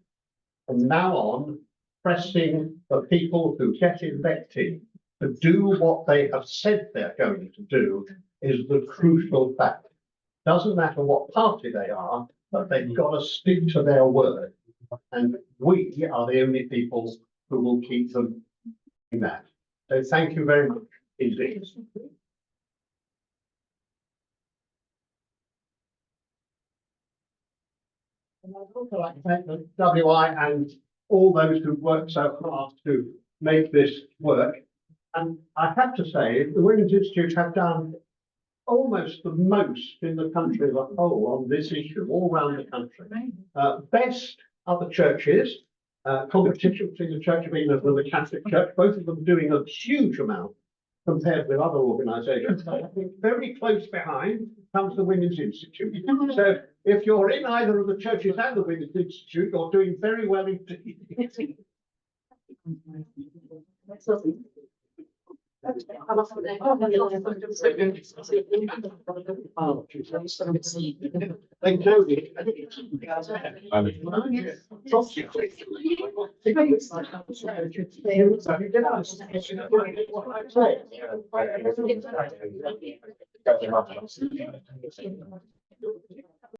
From now on, pressing the people who get elected to do what they have said they're going to do is the crucial fact. Doesn't matter what party they are, but they've got to stick to their word. And we are the only people who will keep them in that. So thank you very much indeed. And I'd also like to thank the WI and all those who worked so hard to make this work. And I have to say, the Women's Institute have done almost the most in the country as a whole on this issue, all around the country. Best are the churches, competition between the Church of England and the Catholic Church, both of them doing a huge amount compared with other organisations. I think very close behind comes the Women's Institute. So if you're in either of the churches and the Women's Institute, you're doing very well indeed. Thank you.